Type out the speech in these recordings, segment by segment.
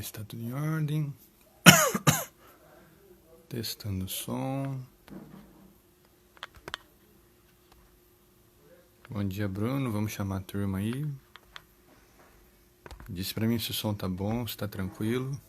ver se está tudo em ordem. Testando o som. Bom dia, Bruno. Vamos chamar a turma aí. Diz pra mim se o som tá bom, se tá tranquilo.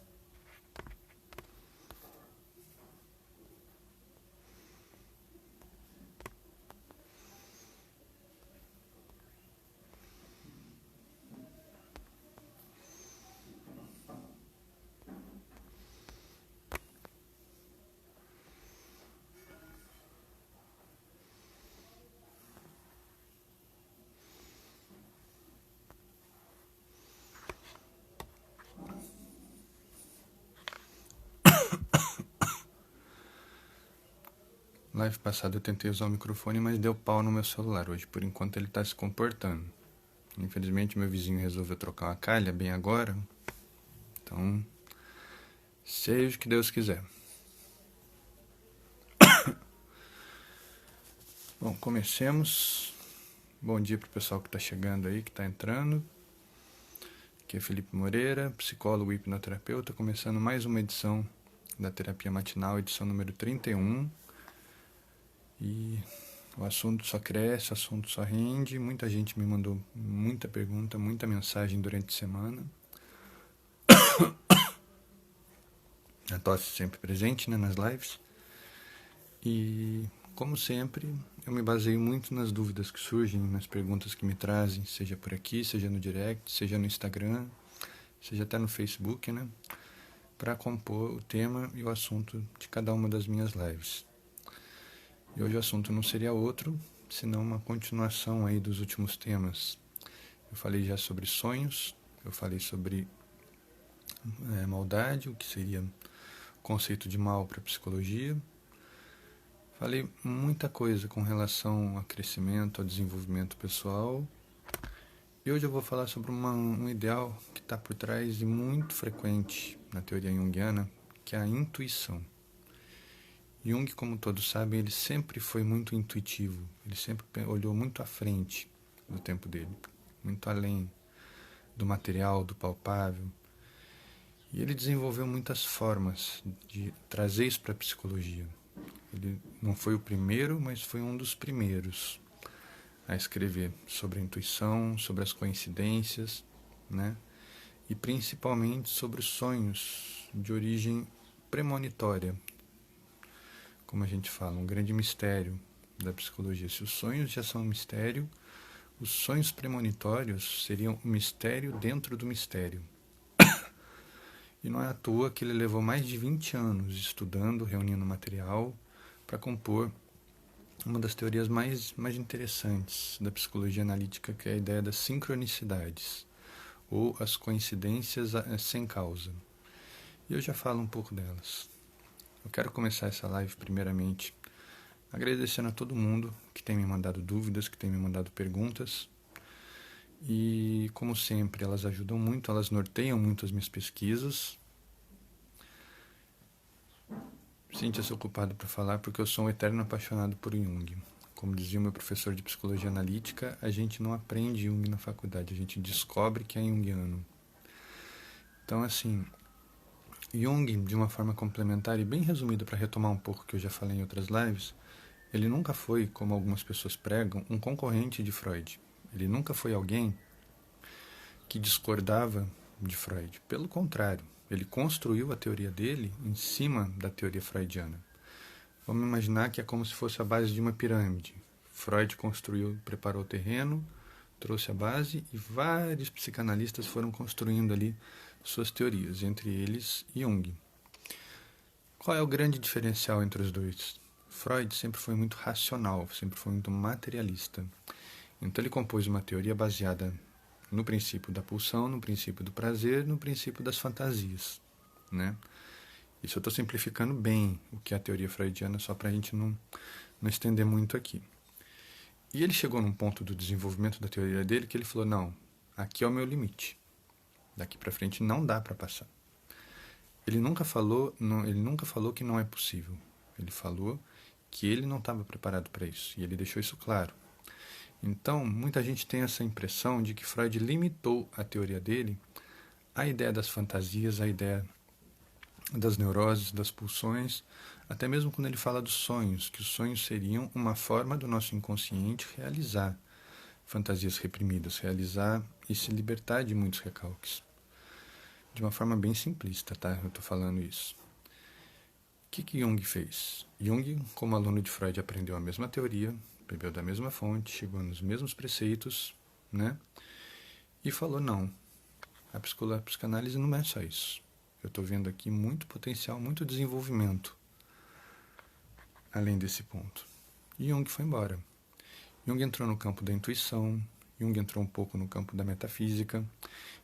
Live passada eu tentei usar o microfone, mas deu pau no meu celular hoje. Por enquanto ele tá se comportando. Infelizmente meu vizinho resolveu trocar uma calha bem agora. Então, seja o que Deus quiser. Bom, comecemos. Bom dia pro pessoal que tá chegando aí, que tá entrando. Aqui é Felipe Moreira, psicólogo e hipnoterapeuta, começando mais uma edição da Terapia Matinal, edição número 31. E o assunto só cresce, o assunto só rende. Muita gente me mandou muita pergunta, muita mensagem durante a semana. A tosse sempre presente, né, nas lives. E, como sempre, eu me baseio muito nas dúvidas que surgem, nas perguntas que me trazem, seja por aqui, seja no direct, seja no Instagram, seja até no Facebook, né, para compor o tema e o assunto de cada uma das minhas lives. E hoje o assunto não seria outro, senão uma continuação aí dos últimos temas. Eu falei já sobre sonhos, eu falei sobre maldade, o que seria o conceito de mal para a psicologia. Falei muita coisa com relação a crescimento, a desenvolvimento pessoal. E hoje eu vou falar sobre um ideal que está por trás e muito frequente na teoria junguiana, que é a intuição. Jung, como todos sabem, ele sempre foi muito intuitivo. Ele sempre olhou muito à frente do tempo dele, muito além do material, do palpável. E ele desenvolveu muitas formas de trazer isso para a psicologia. Ele não foi o primeiro, mas foi um dos primeiros a escrever sobre a intuição, sobre as coincidências, né? E principalmente sobre os sonhos de origem premonitória, como a gente fala, um grande mistério da psicologia. Se os sonhos já são um mistério, os sonhos premonitórios seriam um mistério dentro do mistério. E não é à toa que ele levou mais de 20 anos estudando, reunindo material para compor uma das teorias mais interessantes da psicologia analítica, que é a ideia das sincronicidades, ou as coincidências sem causa. E eu já falo um pouco delas. Eu quero começar essa live primeiramente agradecendo a todo mundo que tem me mandado dúvidas, que tem me mandado perguntas. E, como sempre, elas ajudam muito, elas norteiam muito as minhas pesquisas. Sinta-se ocupado para falar, porque eu sou um eterno apaixonado por Jung. Como dizia o meu professor de psicologia analítica, a gente não aprende Jung na faculdade, a gente descobre que é junguiano. Então, assim, Jung, de uma forma complementar e bem resumida para retomar um pouco o que eu já falei em outras lives, ele nunca foi, como algumas pessoas pregam, um concorrente de Freud. Ele nunca foi alguém que discordava de Freud. Pelo contrário, ele construiu a teoria dele em cima da teoria freudiana. Vamos imaginar que é como se fosse a base de uma pirâmide. Freud construiu, preparou o terreno, trouxe a base e vários psicanalistas foram construindo ali suas teorias, entre eles Jung. Qual é o grande diferencial entre os dois? Freud sempre foi muito racional, sempre foi muito materialista. Então ele compôs uma teoria baseada no princípio da pulsão, no princípio do prazer, no princípio das fantasias, né? Isso eu estou simplificando bem o que é a teoria freudiana, só para a gente não estender muito aqui. E ele chegou num ponto do desenvolvimento da teoria dele que ele falou, não, aqui é o meu limite. Daqui para frente não dá para passar. Ele nunca falou que não é possível. Ele falou que ele não estava preparado para isso. E ele deixou isso claro. Então, muita gente tem essa impressão de que Freud limitou a teoria dele a ideia das fantasias, a ideia das neuroses, das pulsões, até mesmo quando ele fala dos sonhos, que os sonhos seriam uma forma do nosso inconsciente realizar fantasias reprimidas, realizar e se libertar de muitos recalques. De uma forma bem simplista, tá? Eu estou falando isso. O que Jung fez? Jung, como aluno de Freud, aprendeu a mesma teoria, bebeu da mesma fonte, chegou nos mesmos preceitos, né? E falou, não, a psicanálise não é só isso. Eu estou vendo aqui muito potencial, muito desenvolvimento além desse ponto. E Jung foi embora. Jung entrou no campo da intuição, Jung entrou um pouco no campo da metafísica.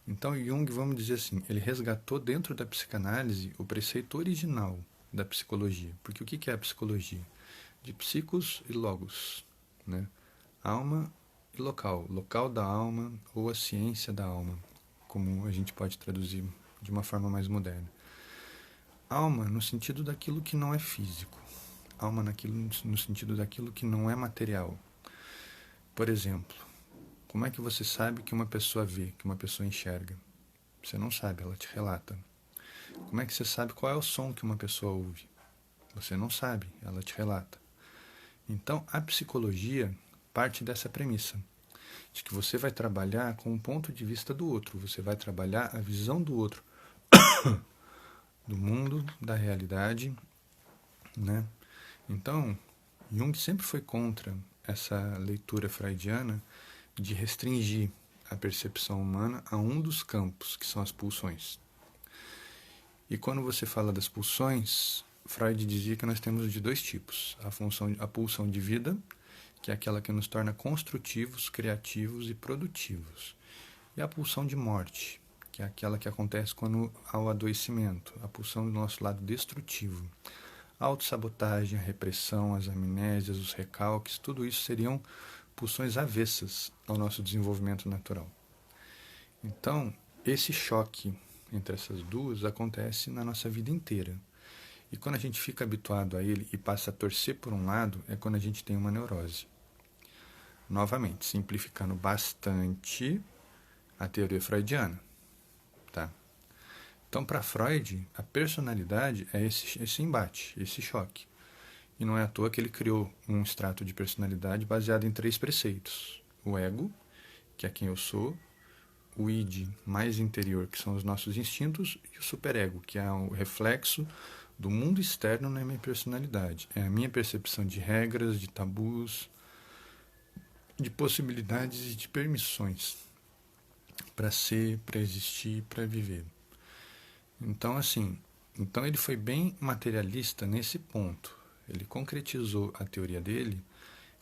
Então Jung, vamos dizer assim, ele resgatou dentro da psicanálise o preceito original da psicologia. Porque o que é a psicologia? De psicos e logos, né? Alma e local, local da alma ou a ciência da alma, como a gente pode traduzir de uma forma mais moderna. Alma no sentido daquilo que não é físico, alma no sentido daquilo que não é material. Por exemplo, como é que você sabe que uma pessoa vê, que uma pessoa enxerga? Você não sabe, ela te relata. Como é que você sabe qual é o som que uma pessoa ouve? Você não sabe, ela te relata. Então, a psicologia parte dessa premissa, de que você vai trabalhar com o ponto de vista do outro, você vai trabalhar a visão do outro, do mundo, da realidade, né? Então, Jung sempre foi contra essa leitura freudiana de restringir a percepção humana a um dos campos, que são as pulsões. E quando você fala das pulsões, Freud dizia que nós temos de dois tipos. A pulsão de vida, que é aquela que nos torna construtivos, criativos e produtivos. E a pulsão de morte, que é aquela que acontece quando há o adoecimento, a pulsão do nosso lado destrutivo. A autossabotagem, a repressão, as amnésias, os recalques, tudo isso seriam pulsões avessas ao nosso desenvolvimento natural. Então, esse choque entre essas duas acontece na nossa vida inteira. E quando a gente fica habituado a ele e passa a torcer por um lado, é quando a gente tem uma neurose. Novamente, simplificando bastante a teoria freudiana. Tá? Então, para Freud, a personalidade é esse embate, esse choque. E não é à toa que ele criou um extrato de personalidade baseado em 3 preceitos. O ego, que é quem eu sou, o id mais interior, que são os nossos instintos, e o superego, que é o reflexo do mundo externo na minha personalidade. É a minha percepção de regras, de tabus, de possibilidades e de permissões para ser, para existir, para viver. Então, então ele foi bem materialista nesse ponto. Ele concretizou a teoria dele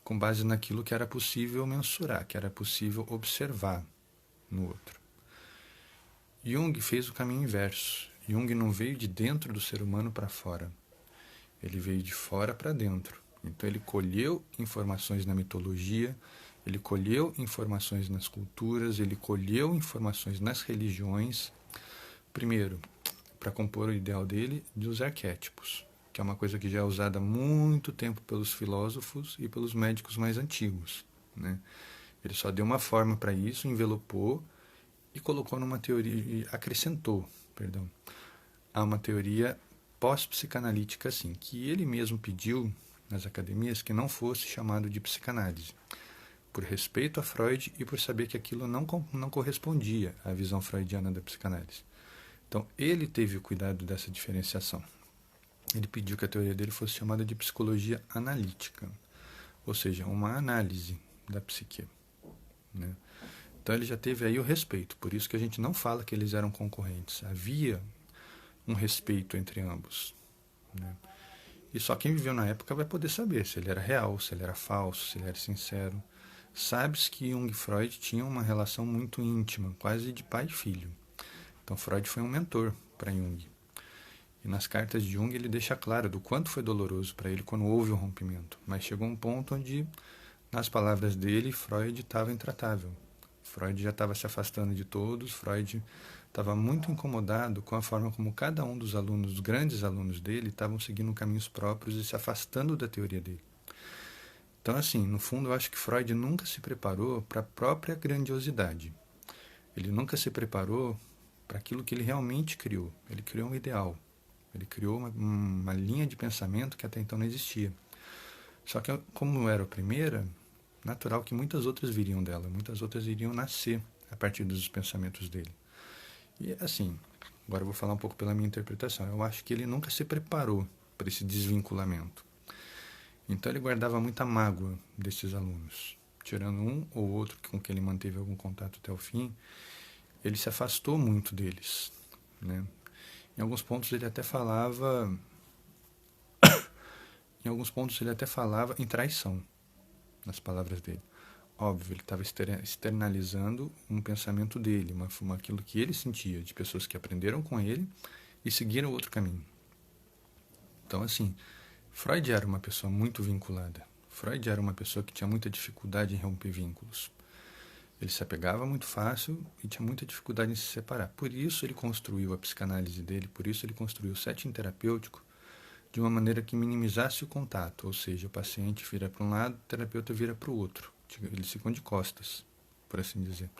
com base naquilo que era possível mensurar, que era possível observar no outro. Jung fez o caminho inverso. Jung não veio de dentro do ser humano para fora. Ele veio de fora para dentro. Então ele colheu informações na mitologia, ele colheu informações nas culturas, ele colheu informações nas religiões. Primeiro, para compor o ideal dele dos arquétipos, que é uma coisa que já é usada há muito tempo pelos filósofos e pelos médicos mais antigos, né? Ele só deu uma forma para isso, envelopou e colocou numa teoria, a uma teoria pós-psicanalítica, assim, que ele mesmo pediu nas academias que não fosse chamado de psicanálise, por respeito a Freud e por saber que aquilo não correspondia à visão freudiana da psicanálise. Então, ele teve o cuidado dessa diferenciação. Ele pediu que a teoria dele fosse chamada de psicologia analítica, ou seja, uma análise da psique, né? Então, ele já teve aí o respeito, por isso que a gente não fala que eles eram concorrentes. Havia um respeito entre ambos, né? E só quem viveu na época vai poder saber se ele era real, se ele era falso, se ele era sincero. Sabe-se que Jung e Freud tinham uma relação muito íntima, quase de pai e filho. Então Freud foi um mentor para Jung. E nas cartas de Jung ele deixa claro do quanto foi doloroso para ele quando houve o rompimento. Mas chegou um ponto onde, nas palavras dele, Freud estava intratável. Freud já estava se afastando de todos, Freud estava muito incomodado com a forma como cada um dos alunos, os grandes alunos dele, estavam seguindo caminhos próprios e se afastando da teoria dele. Então, assim, no fundo, eu acho que Freud nunca se preparou para a própria grandiosidade. Ele nunca se preparou para aquilo que ele realmente criou. Ele criou um ideal. Ele criou uma linha de pensamento que até então não existia. Só que, como era a primeira, natural que muitas outras viriam dela, muitas outras iriam nascer a partir dos pensamentos dele. E assim, agora eu vou falar um pouco pela minha interpretação. Eu acho que ele nunca se preparou para esse desvinculamento. Então ele guardava muita mágoa desses alunos. Tirando um ou outro com quem ele manteve algum contato até o fim, ele se afastou muito deles, né? Em alguns pontos ele até falava em traição, nas palavras dele. Óbvio, ele estava externalizando um pensamento dele, aquilo que ele sentia, de pessoas que aprenderam com ele e seguiram outro caminho. Então, assim, Freud era uma pessoa muito vinculada. Freud era uma pessoa que tinha muita dificuldade em romper vínculos. Ele se apegava muito fácil e tinha muita dificuldade em se separar. Por isso ele construiu a psicanálise dele, por isso ele construiu o setting terapêutico de uma maneira que minimizasse o contato, ou seja, o paciente vira para um lado, o terapeuta vira para o outro. Eles ficam de costas, por assim dizer.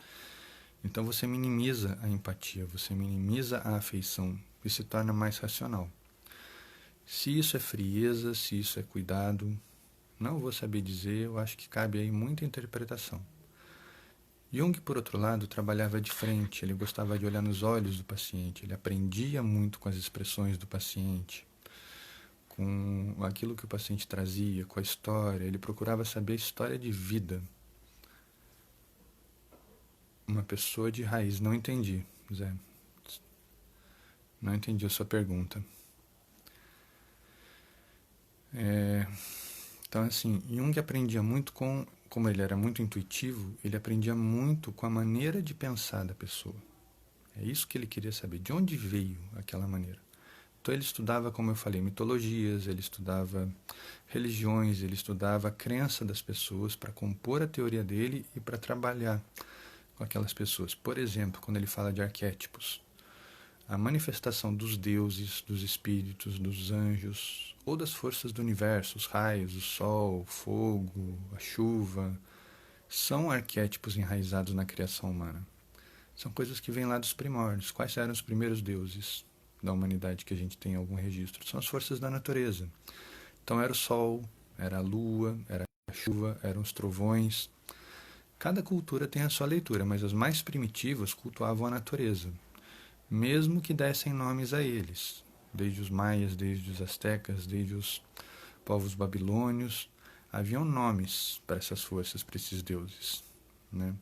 Então você minimiza a empatia, você minimiza a afeição e se torna mais racional. Se isso é frieza, se isso é cuidado, não vou saber dizer, eu acho que cabe aí muita interpretação. Jung, por outro lado, trabalhava de frente, ele gostava de olhar nos olhos do paciente, ele aprendia muito com as expressões do paciente, com aquilo que o paciente trazia, com a história, ele procurava saber a história de vida. Uma pessoa de raiz, não entendi, Zé. Não entendi a sua pergunta. Então, assim, Jung aprendia muito como ele era muito intuitivo, ele aprendia muito com a maneira de pensar da pessoa. É isso que ele queria saber, de onde veio aquela maneira. Então ele estudava, como eu falei, mitologias, ele estudava religiões, ele estudava a crença das pessoas para compor a teoria dele e para trabalhar com aquelas pessoas. Por exemplo, quando ele fala de arquétipos, a manifestação dos deuses, dos espíritos, dos anjos, ou das forças do universo, os raios, o sol, o fogo, a chuva, são arquétipos enraizados na criação humana. São coisas que vêm lá dos primórdios. Quais eram os primeiros deuses da humanidade que a gente tem algum registro? São as forças da natureza. Então era o sol, era a lua, era a chuva, eram os trovões. Cada cultura tem a sua leitura, mas as mais primitivas cultuavam a natureza, mesmo que dessem nomes a eles, desde os maias, desde os astecas, desde os povos babilônios, haviam nomes para essas forças, para esses deuses, né?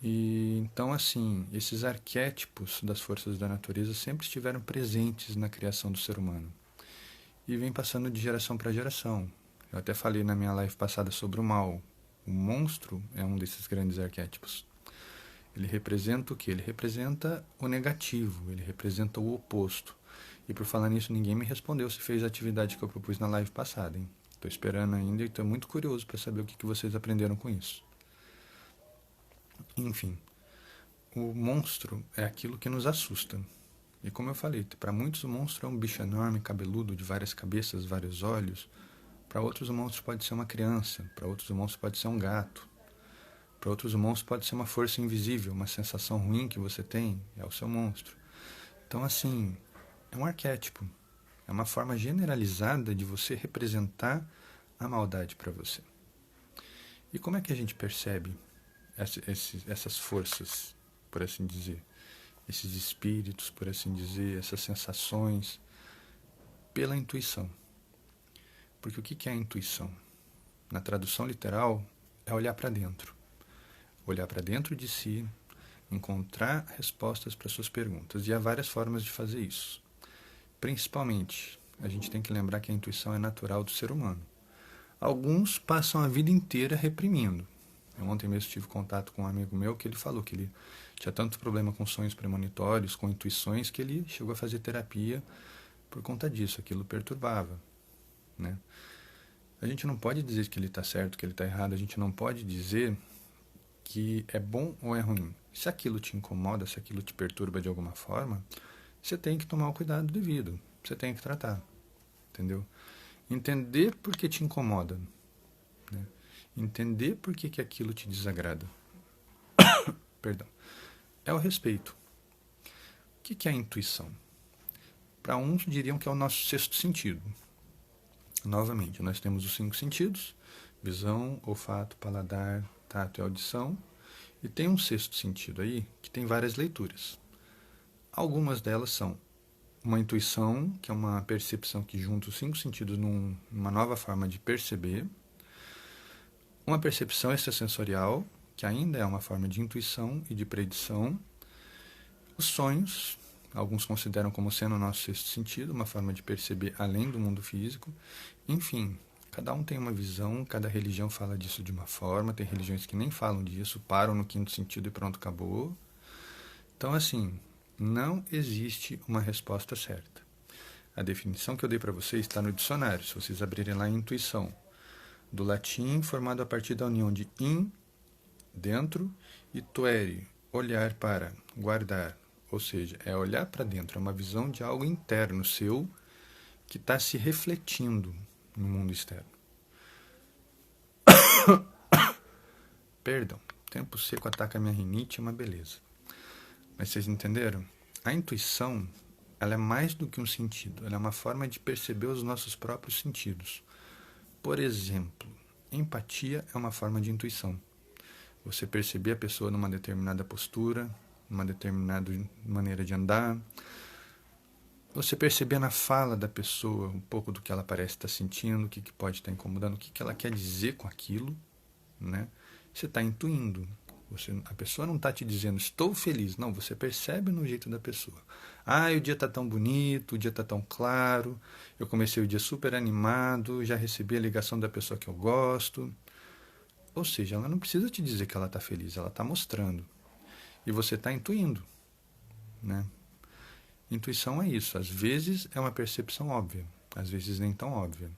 E então, assim, esses arquétipos das forças da natureza sempre estiveram presentes na criação do ser humano e vem passando de geração para geração. Eu até falei na minha live passada sobre o mal. O monstro é um desses grandes arquétipos. Ele representa o quê? Ele representa o negativo, ele representa o oposto. E por falar nisso, ninguém me respondeu se fez a atividade que eu propus na live passada, hein? Estou esperando ainda e estou muito curioso para saber o que vocês aprenderam com isso. Enfim, o monstro é aquilo que nos assusta. E como eu falei, para muitos o monstro é um bicho enorme, cabeludo, de várias cabeças, vários olhos. Para outros o monstro pode ser uma criança, para outros o monstro pode ser um gato. Para outros o monstro pode ser uma força invisível, uma sensação ruim que você tem, é o seu monstro. Então, assim, é um arquétipo. É uma forma generalizada de você representar a maldade para você. E como é que a gente percebe essas forças, por assim dizer? Esses espíritos, por assim dizer, essas sensações? Pela intuição. Porque o que é a intuição? Na tradução literal, é olhar para dentro. Olhar para dentro de si, encontrar respostas para suas perguntas. E há várias formas de fazer isso. Principalmente, a gente tem que lembrar que a intuição é natural do ser humano. Alguns passam a vida inteira reprimindo. Eu ontem mesmo tive contato com um amigo meu que ele falou que ele tinha tanto problema com sonhos premonitórios, com intuições, que ele chegou a fazer terapia por conta disso. Aquilo perturbava, né? A gente não pode dizer que ele está certo, que ele está errado. A gente não pode dizer que é bom ou é ruim. Se aquilo te incomoda, se aquilo te perturba de alguma forma, você tem que tomar o cuidado devido. Você tem que tratar. Entendeu? Entender por que te incomoda. Né? Entender por que aquilo te desagrada. Perdão. É o respeito. que é a intuição? Para uns diriam que é o nosso sexto sentido. Novamente, nós temos os 5 sentidos: visão, olfato, paladar, tato e audição. E tem um sexto sentido aí que tem várias leituras. Algumas delas são uma intuição, que é uma percepção que junta os 5 sentidos numa nova forma de perceber. Uma percepção extrasensorial, que ainda é uma forma de intuição e de predição. Os sonhos, alguns consideram como sendo o nosso sexto sentido, uma forma de perceber além do mundo físico. Enfim, cada um tem uma visão, cada religião fala disso de uma forma, tem religiões que nem falam disso, param no 5º sentido e pronto, acabou. Então, assim, não existe uma resposta certa. A definição que eu dei para vocês está no dicionário, se vocês abrirem lá, intuição, do latim, formado a partir da união de in, dentro, e tuere, olhar para, guardar. Ou seja, é olhar para dentro, é uma visão de algo interno seu que está se refletindo no mundo externo. Perdão, tempo seco ataca a minha rinite, é uma beleza. Mas vocês entenderam? A intuição, ela é mais do que um sentido, ela é uma forma de perceber os nossos próprios sentidos. Por exemplo, empatia é uma forma de intuição. Você perceber a pessoa numa determinada postura, numa determinada maneira de andar. Você perceber na fala da pessoa um pouco do que ela parece estar sentindo, o que pode estar incomodando, o que ela quer dizer com aquilo, né? Você está intuindo. A pessoa não está te dizendo, estou feliz. Não, você percebe no jeito da pessoa. O dia está tão bonito, o dia está tão claro, eu comecei o dia super animado, já recebi a ligação da pessoa que eu gosto. Ou seja, ela não precisa te dizer que ela está feliz, ela está mostrando. E você está intuindo, né? Intuição é isso. Às vezes é uma percepção óbvia, às vezes nem tão óbvia.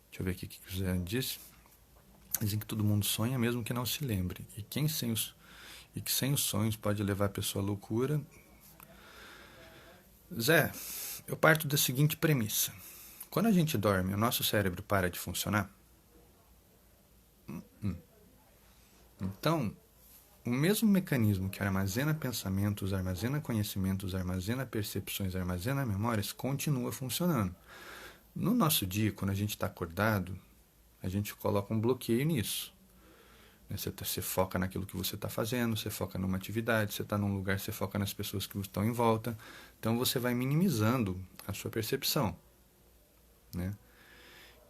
Deixa eu ver aqui o que o Zé disse. Dizem que todo mundo sonha mesmo que não se lembre. E que sem os sonhos pode levar a pessoa à loucura. Zé, eu parto da seguinte premissa. Quando a gente dorme, o nosso cérebro para de funcionar. Então, o mesmo mecanismo que armazena pensamentos, armazena conhecimentos, armazena percepções, armazena memórias, continua funcionando. No nosso dia, quando a gente está acordado, a gente coloca um bloqueio nisso. Você foca naquilo que você está fazendo, você foca numa atividade, você está num lugar, você foca nas pessoas que estão em volta. Então você vai minimizando a sua percepção, né?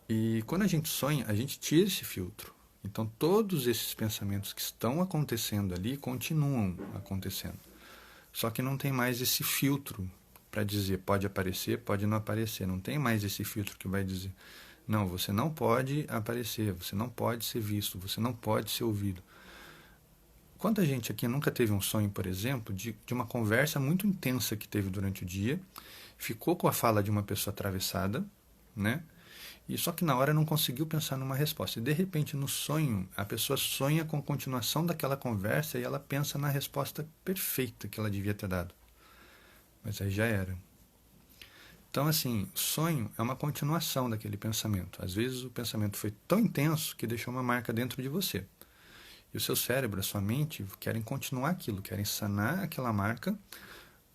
E quando a gente sonha, a gente tira esse filtro. Então todos esses pensamentos que estão acontecendo ali continuam acontecendo. Só que não tem mais esse filtro para dizer pode aparecer, pode não aparecer. Não tem mais esse filtro que vai dizer não, você não pode aparecer, você não pode ser visto, você não pode ser ouvido. Quanta gente aqui nunca teve um sonho, por exemplo, de uma conversa muito intensa que teve durante o dia, ficou com a fala de uma pessoa atravessada, né? E só que na hora não conseguiu pensar numa resposta. E de repente, no sonho, a pessoa sonha com a continuação daquela conversa e ela pensa na resposta perfeita que ela devia ter dado. Mas aí já era. Então, assim, sonho é uma continuação daquele pensamento. Às vezes o pensamento foi tão intenso que deixou uma marca dentro de você. E o seu cérebro, a sua mente, querem continuar aquilo, querem sanar aquela marca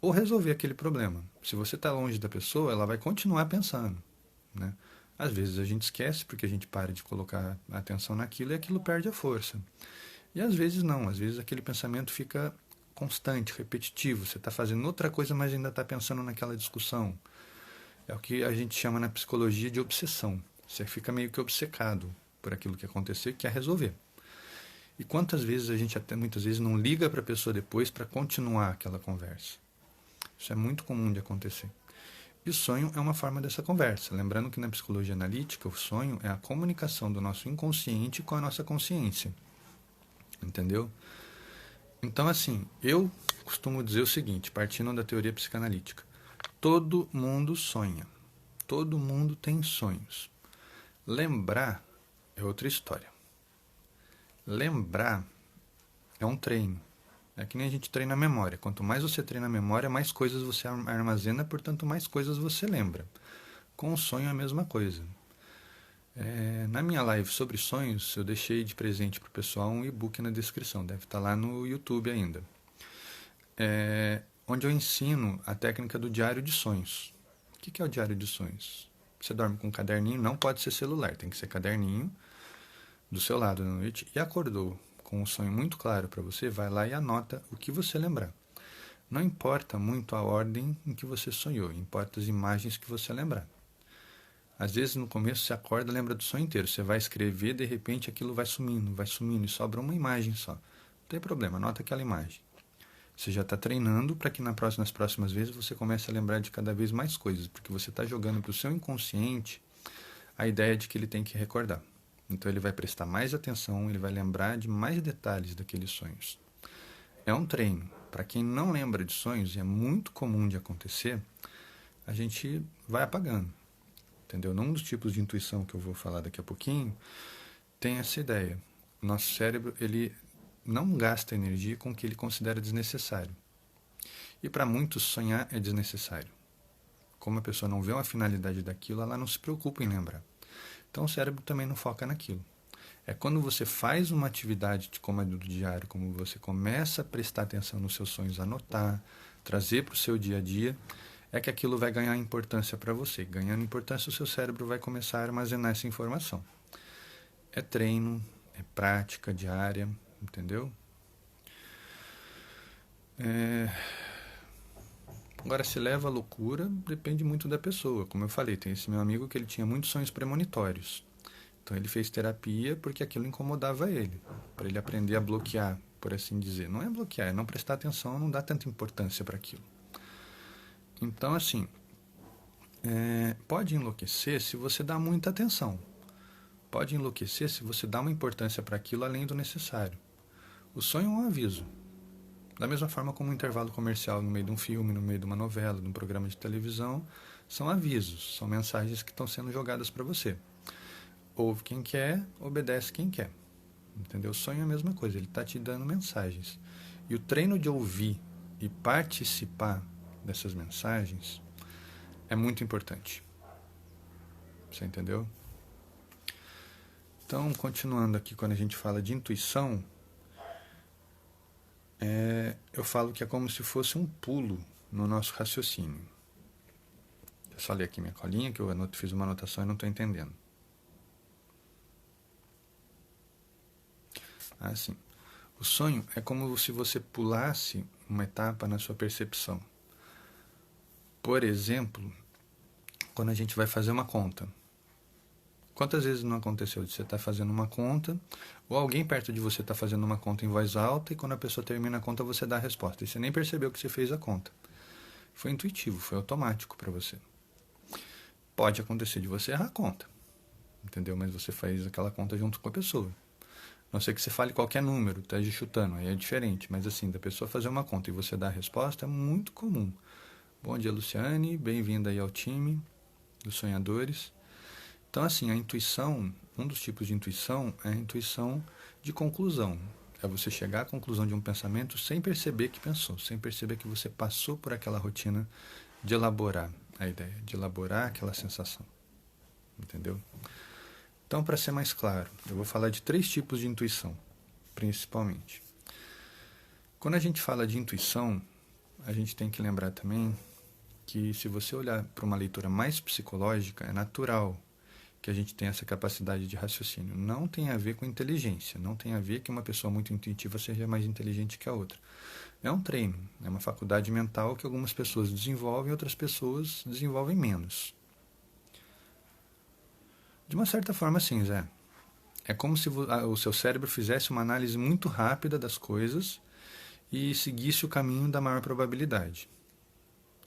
ou resolver aquele problema. Se você está longe da pessoa, ela vai continuar pensando, né? Às vezes a gente esquece porque a gente para de colocar atenção naquilo e aquilo perde a força. E às vezes não, às vezes aquele pensamento fica constante, repetitivo. Você está fazendo outra coisa, mas ainda está pensando naquela discussão. É o que a gente chama na psicologia de obsessão. Você fica meio que obcecado por aquilo que aconteceu e quer resolver. E quantas vezes a gente até muitas vezes não liga para a pessoa depois para continuar aquela conversa. Isso é muito comum de acontecer. E o sonho é uma forma dessa conversa. Lembrando que na psicologia analítica, o sonho é a comunicação do nosso inconsciente com a nossa consciência. Entendeu? Então, assim, eu costumo dizer o seguinte, partindo da teoria psicanalítica. Todo mundo sonha. Todo mundo tem sonhos. Lembrar é outra história. Lembrar é um treino. É que nem a gente treina a memória. Quanto mais você treina a memória, mais coisas você armazena, portanto, mais coisas você lembra. Com o sonho é a mesma coisa. Na minha live sobre sonhos, eu deixei de presente para o pessoal um e-book na descrição. Deve estar lá no YouTube ainda. onde eu ensino a técnica do diário de sonhos. O que é o diário de sonhos? Você dorme com um caderninho, não pode ser celular, tem que ser caderninho do seu lado na noite, e acordou com um sonho muito claro para você, vai lá e anota o que você lembrar. Não importa muito a ordem em que você sonhou, importa as imagens que você lembrar. Às vezes no começo você acorda e lembra do sonho inteiro, você vai escrever, de repente aquilo vai sumindo e sobra uma imagem só. Não tem problema, anota aquela imagem. Você já está treinando para que nas próximas vezes você comece a lembrar de cada vez mais coisas, porque você está jogando para o seu inconsciente a ideia de que ele tem que recordar. Então ele vai prestar mais atenção, ele vai lembrar de mais detalhes daqueles sonhos. É um treino. Para quem não lembra de sonhos, e é muito comum de acontecer, a gente vai apagando. Entendeu? Num dos tipos de intuição que eu vou falar daqui a pouquinho, tem essa ideia. O nosso cérebro, ele não gasta energia com o que ele considera desnecessário. E para muitos, sonhar é desnecessário. Como a pessoa não vê uma finalidade daquilo, ela não se preocupa em lembrar. Então o cérebro também não foca naquilo. É quando você faz uma atividade como a do diário, como você começa a prestar atenção nos seus sonhos, anotar, trazer para o seu dia a dia, é que aquilo vai ganhar importância para você. Ganhando importância, o seu cérebro vai começar a armazenar essa informação. É treino, é prática diária, entendeu? Agora, se leva à loucura, depende muito da pessoa. Como eu falei, tem esse meu amigo que ele tinha muitos sonhos premonitórios. Então ele fez terapia porque aquilo incomodava ele, para ele aprender a bloquear, por assim dizer. Não é bloquear, é não prestar atenção, não dar tanta importância para aquilo. Então, assim, pode enlouquecer se você dá muita atenção. Pode enlouquecer se você dá uma importância para aquilo além do necessário. O sonho é um aviso. Da mesma forma como um intervalo comercial no meio de um filme, no meio de uma novela, de um programa de televisão, são avisos, são mensagens que estão sendo jogadas para você. Ouve quem quer, obedece quem quer. Entendeu? O sonho é a mesma coisa, ele está te dando mensagens. E o treino de ouvir e participar dessas mensagens é muito importante. Você entendeu? Então, continuando aqui, quando a gente fala de intuição, eu falo que é como se fosse um pulo no nosso raciocínio. Eu só li aqui minha colinha, que eu fiz uma anotação e não estou entendendo. Assim, o sonho é como se você pulasse uma etapa na sua percepção. Por exemplo, quando a gente vai fazer uma conta. Quantas vezes não aconteceu de você estar fazendo uma conta, ou alguém perto de você está fazendo uma conta em voz alta, e quando a pessoa termina a conta você dá a resposta, e você nem percebeu que você fez a conta. Foi intuitivo, foi automático para você. Pode acontecer de você errar a conta, entendeu? Mas você faz aquela conta junto com a pessoa. A não ser que você fale qualquer número, esteja chutando, aí é diferente. Mas assim, da pessoa fazer uma conta e você dar a resposta é muito comum. Bom dia, Luciane, bem-vinda aí ao time dos sonhadores. Então, assim, a intuição, um dos tipos de intuição é a intuição de conclusão. É você chegar à conclusão de um pensamento sem perceber que pensou, sem perceber que você passou por aquela rotina de elaborar a ideia, de elaborar aquela sensação. Entendeu? Então, para ser mais claro, eu vou falar de 3 tipos de intuição, principalmente. Quando a gente fala de intuição, a gente tem que lembrar também que se você olhar para uma leitura mais psicológica, é natural que a gente tenha essa capacidade de raciocínio. Não tem a ver com inteligência, não tem a ver que uma pessoa muito intuitiva seja mais inteligente que a outra. É um treino, é uma faculdade mental que algumas pessoas desenvolvem e outras pessoas desenvolvem menos. De uma certa forma, sim, Zé. É como se o seu cérebro fizesse uma análise muito rápida das coisas e seguisse o caminho da maior probabilidade.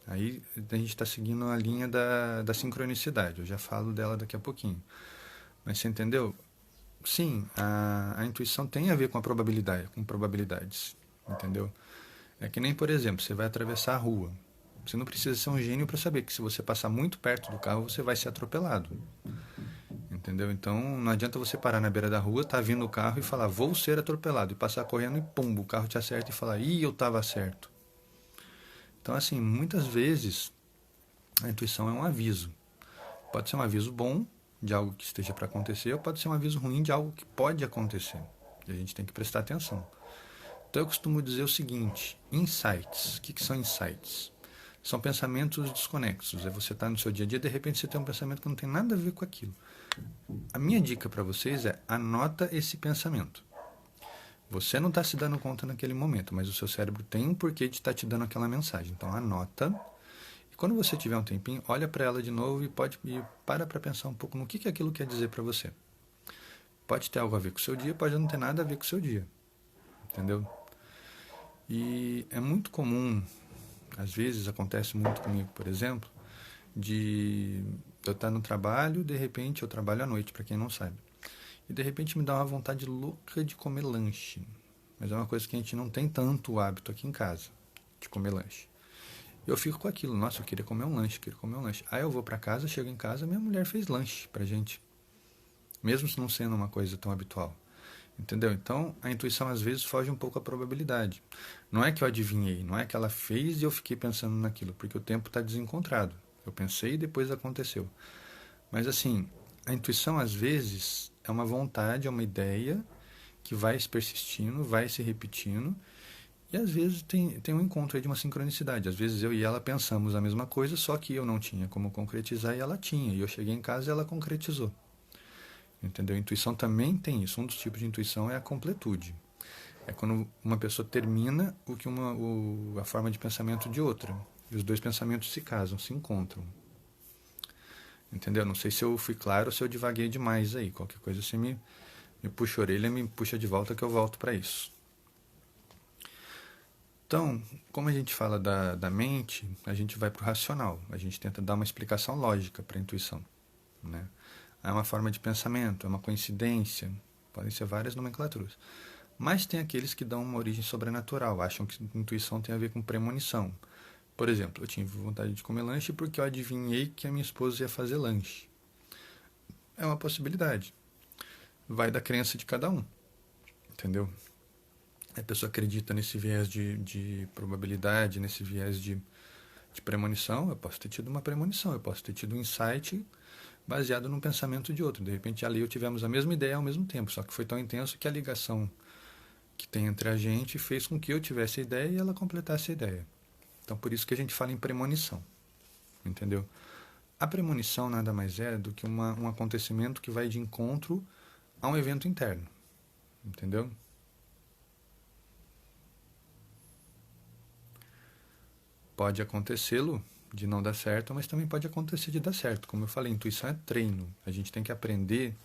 Aí a gente está seguindo a linha da sincronicidade, eu já falo dela daqui a pouquinho. Mas você entendeu? Sim, a intuição tem a ver com a probabilidade, com probabilidades, entendeu? É que nem, por exemplo, você vai atravessar a rua. Você não precisa ser um gênio para saber que se você passar muito perto do carro, você vai ser atropelado. Entendeu? Então não adianta você parar na beira da rua, tá vindo o carro e falar, vou ser atropelado, e passar correndo e pum, o carro te acerta e falar, ih, eu estava certo. Então, assim, muitas vezes a intuição é um aviso. Pode ser um aviso bom de algo que esteja para acontecer, ou pode ser um aviso ruim de algo que pode acontecer. E a gente tem que prestar atenção. Então eu costumo dizer o seguinte, insights. O que são insights? São pensamentos desconexos. É você estar no seu dia a dia, de repente você tem um pensamento que não tem nada a ver com aquilo. A minha dica para vocês é, anota esse pensamento. Você não está se dando conta naquele momento, mas o seu cérebro tem um porquê de estar te dando aquela mensagem. Então anota. E quando você tiver um tempinho, olha para ela de novo e para pensar um pouco no que aquilo quer dizer para você. Pode ter algo a ver com o seu dia, pode não ter nada a ver com o seu dia. Entendeu? E é muito comum, às vezes acontece muito comigo, por exemplo, de eu estar no trabalho, de repente eu trabalho à noite, para quem não sabe. E de repente me dá uma vontade louca de comer lanche. Mas é uma coisa que a gente não tem tanto hábito aqui em casa, de comer lanche. Eu fico com aquilo, nossa, eu queria comer um lanche, queria comer um lanche. Aí eu vou para casa, chego em casa, minha mulher fez lanche pra gente. Mesmo não sendo uma coisa tão habitual. Entendeu? Então, a intuição às vezes foge um pouco à probabilidade. Não é que eu adivinhei, não é que ela fez e eu fiquei pensando naquilo, porque o tempo está desencontrado. Eu pensei e depois aconteceu. Mas assim, a intuição às vezes é uma vontade, é uma ideia que vai se persistindo, vai se repetindo, e às vezes tem um encontro aí de uma sincronicidade. Às vezes eu e ela pensamos a mesma coisa, só que eu não tinha como concretizar e ela tinha. E eu cheguei em casa e ela concretizou. Entendeu? A intuição também tem isso. Um dos tipos de intuição é a completude. É quando uma pessoa termina a forma de pensamento de outra. E os dois pensamentos se casam, se encontram. Entendeu? Não sei se eu fui claro ou se eu divaguei demais aí. Qualquer coisa você me puxa a orelha, me puxa de volta que eu volto para isso. Então, como a gente fala da mente, a gente vai para o racional. A gente tenta dar uma explicação lógica para a intuição, né? É uma forma de pensamento, é uma coincidência, podem ser várias nomenclaturas. Mas tem aqueles que dão uma origem sobrenatural, acham que intuição tem a ver com premonição. Por exemplo, eu tive vontade de comer lanche porque eu adivinhei que a minha esposa ia fazer lanche. É uma possibilidade. Vai da crença de cada um, entendeu? A pessoa acredita nesse viés de probabilidade, nesse viés de premonição. Eu posso ter tido uma premonição, eu posso ter tido um insight baseado num pensamento de outro. De repente, ali eu tivemos a mesma ideia ao mesmo tempo, só que foi tão intenso que a ligação que tem entre a gente fez com que eu tivesse a ideia e ela completasse a ideia. Então, por isso que a gente fala em premonição, entendeu? A premonição nada mais é do que um acontecimento que vai de encontro a um evento interno, entendeu? Pode acontecê-lo de não dar certo, mas também pode acontecer de dar certo. Como eu falei, intuição é treino. A gente tem que aprender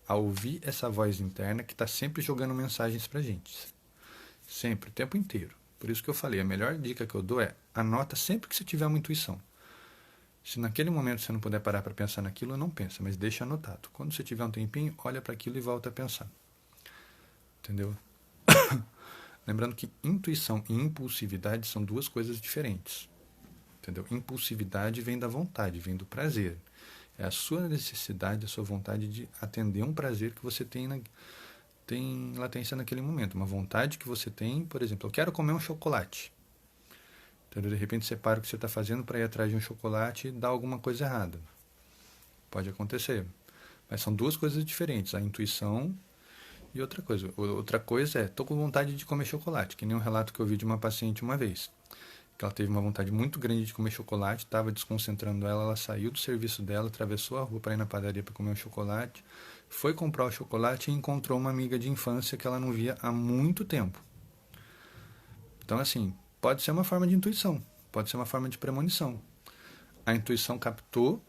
a ouvir essa voz interna que está sempre jogando mensagens para a gente. Sempre, o tempo inteiro. Por isso que eu falei, a melhor dica que eu dou é anota sempre que você tiver uma intuição. Se naquele momento você não puder parar para pensar naquilo, não pensa, mas deixa anotado. Quando você tiver um tempinho, olha para aquilo e volta a pensar. Entendeu? Lembrando que intuição e impulsividade são duas coisas diferentes. Entendeu? Impulsividade vem da vontade, vem do prazer. É a sua necessidade, a sua vontade de atender um prazer que você tem latência naquele momento. Uma vontade que você tem, por exemplo, eu quero comer um chocolate. Então, de repente, você para o que você está fazendo para ir atrás de um chocolate e dá alguma coisa errada. Pode acontecer. Mas são duas coisas diferentes. A intuição e outra coisa. Outra coisa é, estou com vontade de comer chocolate, que nem um relato que eu vi de uma paciente uma vez. Que ela teve uma vontade muito grande de comer chocolate, estava desconcentrando ela, ela saiu do serviço dela, atravessou a rua para ir na padaria para comer um chocolate, foi comprar o chocolate e encontrou uma amiga de infância que ela não via há muito tempo. Então, assim, pode ser uma forma de intuição, pode ser uma forma de premonição. A intuição captou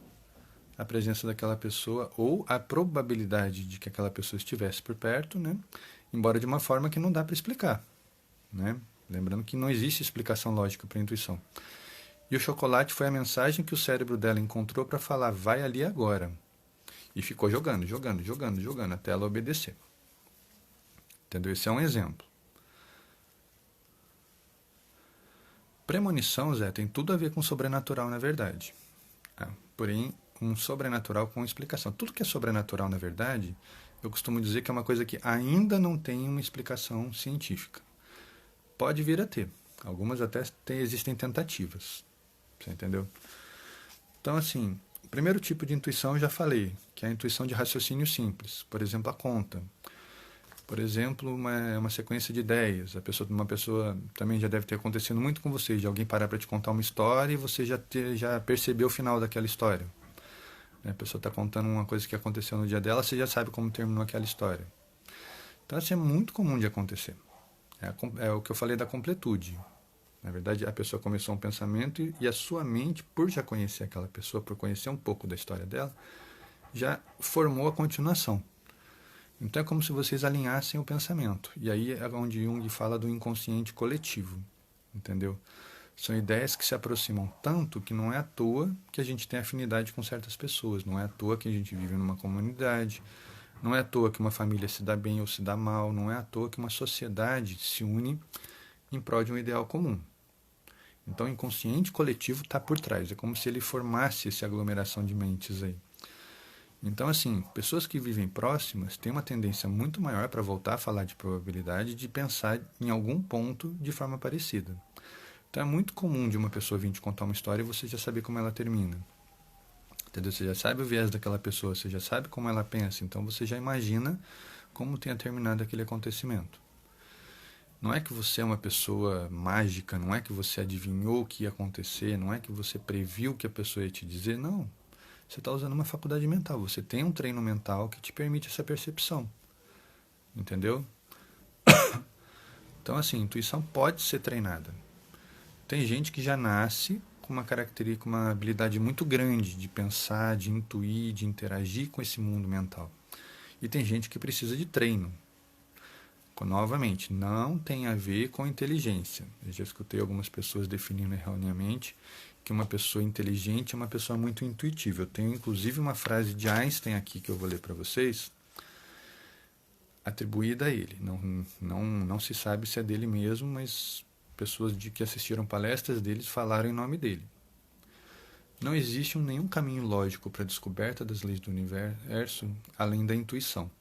a presença daquela pessoa ou a probabilidade de que aquela pessoa estivesse por perto, né? Embora de uma forma que não dá para explicar, né? Lembrando que não existe explicação lógica para a intuição. E o chocolate foi a mensagem que o cérebro dela encontrou para falar, vai ali agora. E ficou jogando, até ela obedecer. Entendeu? Esse é um exemplo. Premonição, Zé, tem tudo a ver com sobrenatural, na verdade. Porém, um sobrenatural com explicação. Tudo que é sobrenatural, na verdade, eu costumo dizer que é uma coisa que ainda não tem uma explicação científica. Pode vir a ter. Algumas até existem tentativas. Você entendeu? Então, assim, o primeiro tipo de intuição eu já falei, que é a intuição de raciocínio simples. Por exemplo, a conta. Por exemplo, uma sequência de ideias. Uma pessoa também já deve ter acontecido muito com você, de alguém parar para te contar uma história e você já percebeu o final daquela história. A pessoa está contando uma coisa que aconteceu no dia dela, você já sabe como terminou aquela história. Então, isso é muito comum de acontecer. É o que eu falei da completude. Na verdade, a pessoa começou um pensamento e a sua mente, por já conhecer aquela pessoa, por conhecer um pouco da história dela, já formou a continuação. Então é como se vocês alinhassem o pensamento. E aí é onde Jung fala do inconsciente coletivo. Entendeu? São ideias que se aproximam tanto que não é à toa que a gente tem afinidade com certas pessoas. Não é à toa que a gente vive numa comunidade. Não é à toa que uma família se dá bem ou se dá mal. Não é à toa que uma sociedade se une em prol de um ideal comum. Então o inconsciente coletivo está por trás. É como se ele formasse essa aglomeração de mentes aí. Então, assim, pessoas que vivem próximas têm uma tendência muito maior para voltar a falar de probabilidade de pensar em algum ponto de forma parecida. Então, é muito comum de uma pessoa vir te contar uma história e você já saber como ela termina. Entendeu? Você já sabe o viés daquela pessoa, você já sabe como ela pensa, então você já imagina como tenha terminado aquele acontecimento. Não é que você é uma pessoa mágica, não é que você adivinhou o que ia acontecer, não é que você previu o que a pessoa ia te dizer, não. Você está usando uma faculdade mental. Você tem um treino mental que te permite essa percepção. Entendeu? Então, assim, intuição pode ser treinada. Tem gente que já nasce com uma característica, com uma habilidade muito grande de pensar, de intuir, de interagir com esse mundo mental. E tem gente que precisa de treino. Novamente, não tem a ver com inteligência. Eu já escutei algumas pessoas definindo erroneamente que uma pessoa inteligente é uma pessoa muito intuitiva. Eu tenho inclusive uma frase de Einstein aqui que eu vou ler para vocês, atribuída a ele. Não se sabe se é dele mesmo, mas pessoas que assistiram palestras deles falaram em nome dele. Não existe nenhum caminho lógico para a descoberta das leis do universo além da intuição.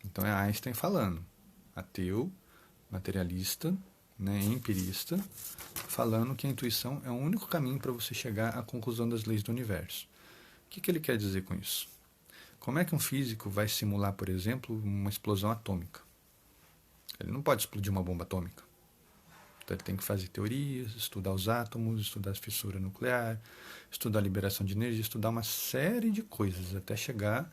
Então é Einstein falando, ateu, materialista, empirista, falando que a intuição é o único caminho para você chegar à conclusão das leis do universo. O que ele quer dizer com isso? Como é que um físico vai simular, por exemplo, uma explosão atômica? Ele não pode explodir uma bomba atômica. Então ele tem que fazer teorias, estudar os átomos, estudar a fissura nuclear, estudar a liberação de energia, estudar uma série de coisas até chegar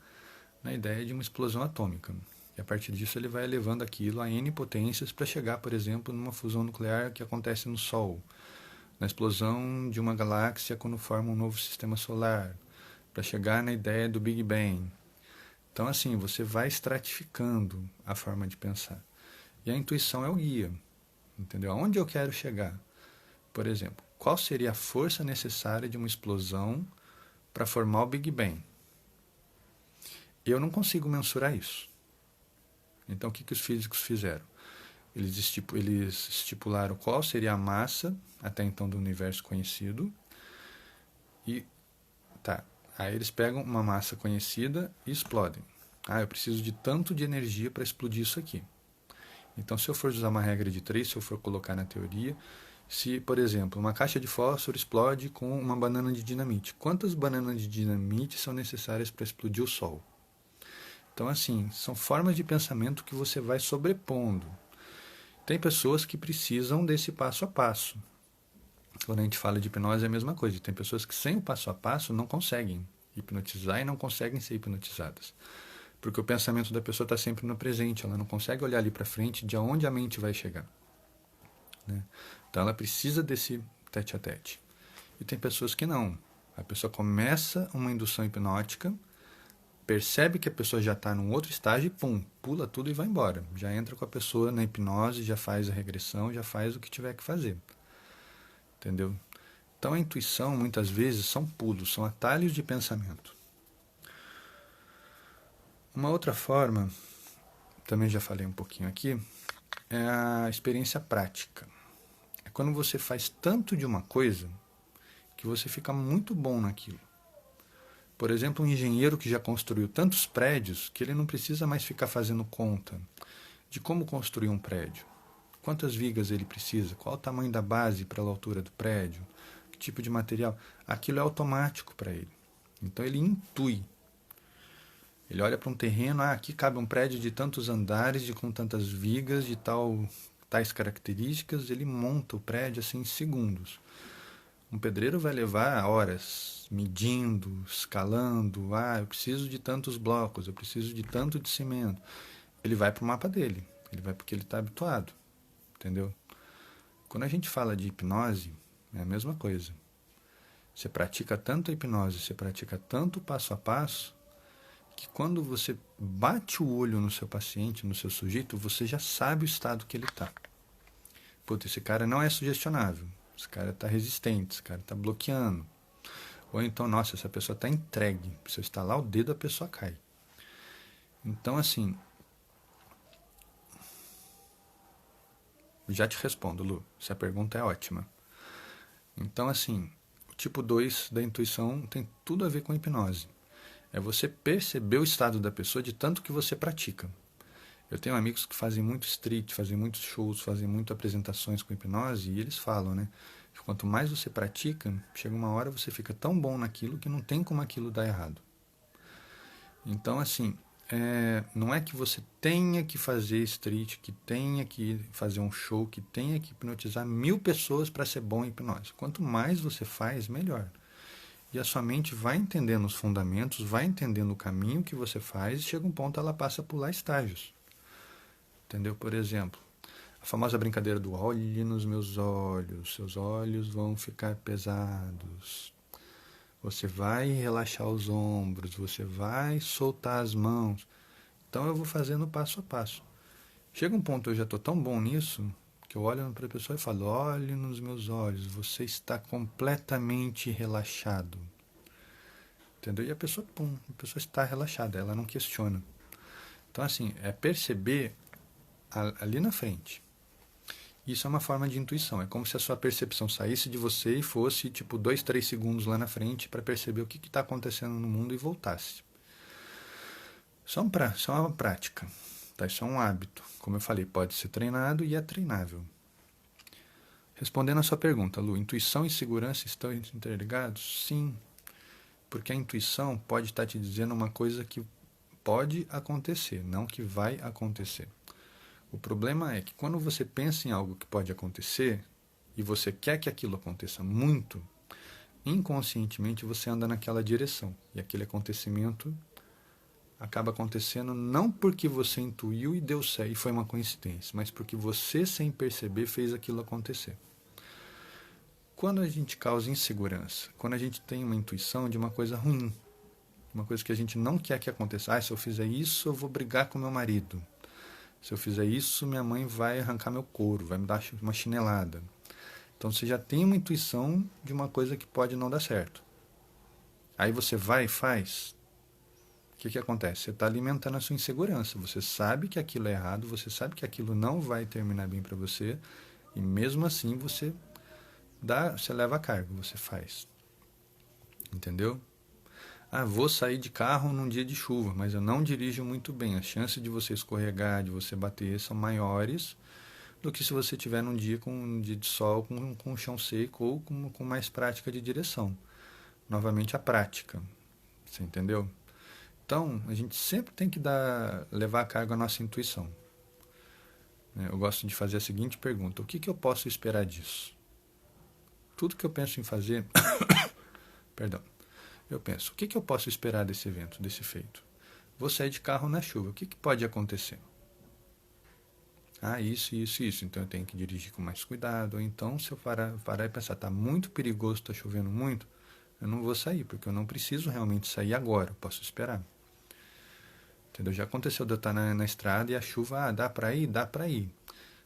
na ideia de uma explosão atômica. E a partir disso ele vai elevando aquilo a N potências para chegar, por exemplo, numa fusão nuclear que acontece no Sol, na explosão de uma galáxia quando forma um novo sistema solar, para chegar na ideia do Big Bang. Então, assim, você vai estratificando a forma de pensar. E a intuição é o guia, entendeu? Aonde eu quero chegar? Por exemplo, qual seria a força necessária de uma explosão para formar o Big Bang? Eu não consigo mensurar isso. Então, o que os físicos fizeram? Eles estipularam qual seria a massa, até então, do universo conhecido. E, aí eles pegam uma massa conhecida e explodem. Eu preciso de tanto de energia para explodir isso aqui. Então, se eu for usar uma regra de 3, se eu for colocar na teoria, se, por exemplo, uma caixa de fósforo explode com uma banana de dinamite, quantas bananas de dinamite são necessárias para explodir o Sol? Então, assim, são formas de pensamento que você vai sobrepondo. Tem pessoas que precisam desse passo a passo. Quando a gente fala de hipnose é a mesma coisa. Tem pessoas que sem o passo a passo não conseguem hipnotizar e não conseguem ser hipnotizadas. Porque o pensamento da pessoa está sempre no presente. Ela não consegue olhar ali para frente de onde a mente vai chegar. Né? Então ela precisa desse tete-a-tete. E tem pessoas que não. A pessoa começa uma indução hipnótica, percebe que a pessoa já está num outro estágio e pum, pula tudo e vai embora. Já entra com a pessoa na hipnose, já faz a regressão, já faz o que tiver que fazer. Entendeu? Então a intuição, muitas vezes, são pulos, são atalhos de pensamento. Uma outra forma, também já falei um pouquinho aqui, é a experiência prática. É quando você faz tanto de uma coisa que você fica muito bom naquilo. Por exemplo, um engenheiro que já construiu tantos prédios que ele não precisa mais ficar fazendo conta de como construir um prédio. Quantas vigas ele precisa, qual o tamanho da base para a altura do prédio, que tipo de material. Aquilo é automático para ele. Então ele intui. Ele olha para um terreno, aqui cabe um prédio de tantos andares, com tantas vigas, de tais características, ele monta o prédio assim em segundos. Um pedreiro vai levar horas medindo, escalando, eu preciso de tantos blocos, eu preciso de tanto de cimento. Ele vai para o mapa dele, ele vai porque ele está habituado, entendeu? Quando a gente fala de hipnose, é a mesma coisa. Você pratica tanto a hipnose, você pratica tanto passo a passo, que quando você bate o olho no seu paciente, no seu sujeito, você já sabe o estado que ele está. Puta, esse cara não é sugestionável, esse cara está resistente, esse cara está bloqueando. Ou então, nossa, essa pessoa está entregue, se eu estalar o dedo a pessoa cai. Então, assim, já te respondo, Lu, essa pergunta é ótima. Então, assim, o tipo 2 da intuição tem tudo a ver com a hipnose. É você perceber o estado da pessoa de tanto que você pratica. Eu tenho amigos que fazem muito street, fazem muitos shows, fazem muitas apresentações com hipnose e eles falam, né? Que quanto mais você pratica, chega uma hora você fica tão bom naquilo que não tem como aquilo dar errado. Então, assim, não é que você tenha que fazer street, que tenha que fazer um show, que tenha que hipnotizar 1000 pessoas para ser bom em hipnose. Quanto mais você faz, melhor. E a sua mente vai entendendo os fundamentos, vai entendendo o caminho que você faz e chega um ponto ela passa a pular estágios. Entendeu? Por exemplo, a famosa brincadeira do olhe nos meus olhos, seus olhos vão ficar pesados. Você vai relaxar os ombros, você vai soltar as mãos. Então eu vou fazendo passo a passo. Chega um ponto, eu já estou tão bom nisso, que eu olho para a pessoa e falo, olhe nos meus olhos, você está completamente relaxado. Entendeu? E a pessoa está relaxada, ela não questiona. Então, assim, é perceber ali na frente. Isso é uma forma de intuição. É como se a sua percepção saísse de você e fosse, 2, 3 segundos lá na frente para perceber o que está acontecendo no mundo e voltasse. Isso é uma prática. Tá? Isso é um hábito. Como eu falei, pode ser treinado e é treinável. Respondendo a sua pergunta, Lu, intuição e segurança estão interligados? Sim. Porque a intuição pode estar te dizendo uma coisa que pode acontecer, não que vai acontecer. O problema é que quando você pensa em algo que pode acontecer e você quer que aquilo aconteça muito, inconscientemente você anda naquela direção. E aquele acontecimento acaba acontecendo não porque você intuiu e deu certo, e foi uma coincidência, mas porque você, sem perceber, fez aquilo acontecer. Quando a gente causa insegurança, quando a gente tem uma intuição de uma coisa ruim, uma coisa que a gente não quer que aconteça, se eu fizer isso, eu vou brigar com meu marido. Se eu fizer isso, minha mãe vai arrancar meu couro, vai me dar uma chinelada. Então você já tem uma intuição de uma coisa que pode não dar certo. Aí você vai e faz. O que acontece? Você está alimentando a sua insegurança. Você sabe que aquilo é errado, você sabe que aquilo não vai terminar bem para você, e mesmo assim você leva a carga, você faz. Entendeu? Vou sair de carro num dia de chuva, mas eu não dirijo muito bem. As chances de você escorregar, de você bater, são maiores do que se você tiver num dia de sol com o chão seco ou com mais prática de direção. Novamente, a prática. Você entendeu? Então, a gente sempre tem que levar a cargo a nossa intuição. Eu gosto de fazer a seguinte pergunta: o que eu posso esperar disso? Tudo que eu penso em fazer... Perdão. Eu penso, o que eu posso esperar desse evento, desse feito? Vou sair de carro na chuva, o que pode acontecer? Isso. Então eu tenho que dirigir com mais cuidado. Ou então, se eu parar e pensar, está muito perigoso, está chovendo muito, eu não vou sair, porque eu não preciso realmente sair agora, eu posso esperar. Entendeu? Já aconteceu de eu estar na estrada e a chuva, dá para ir? Dá para ir.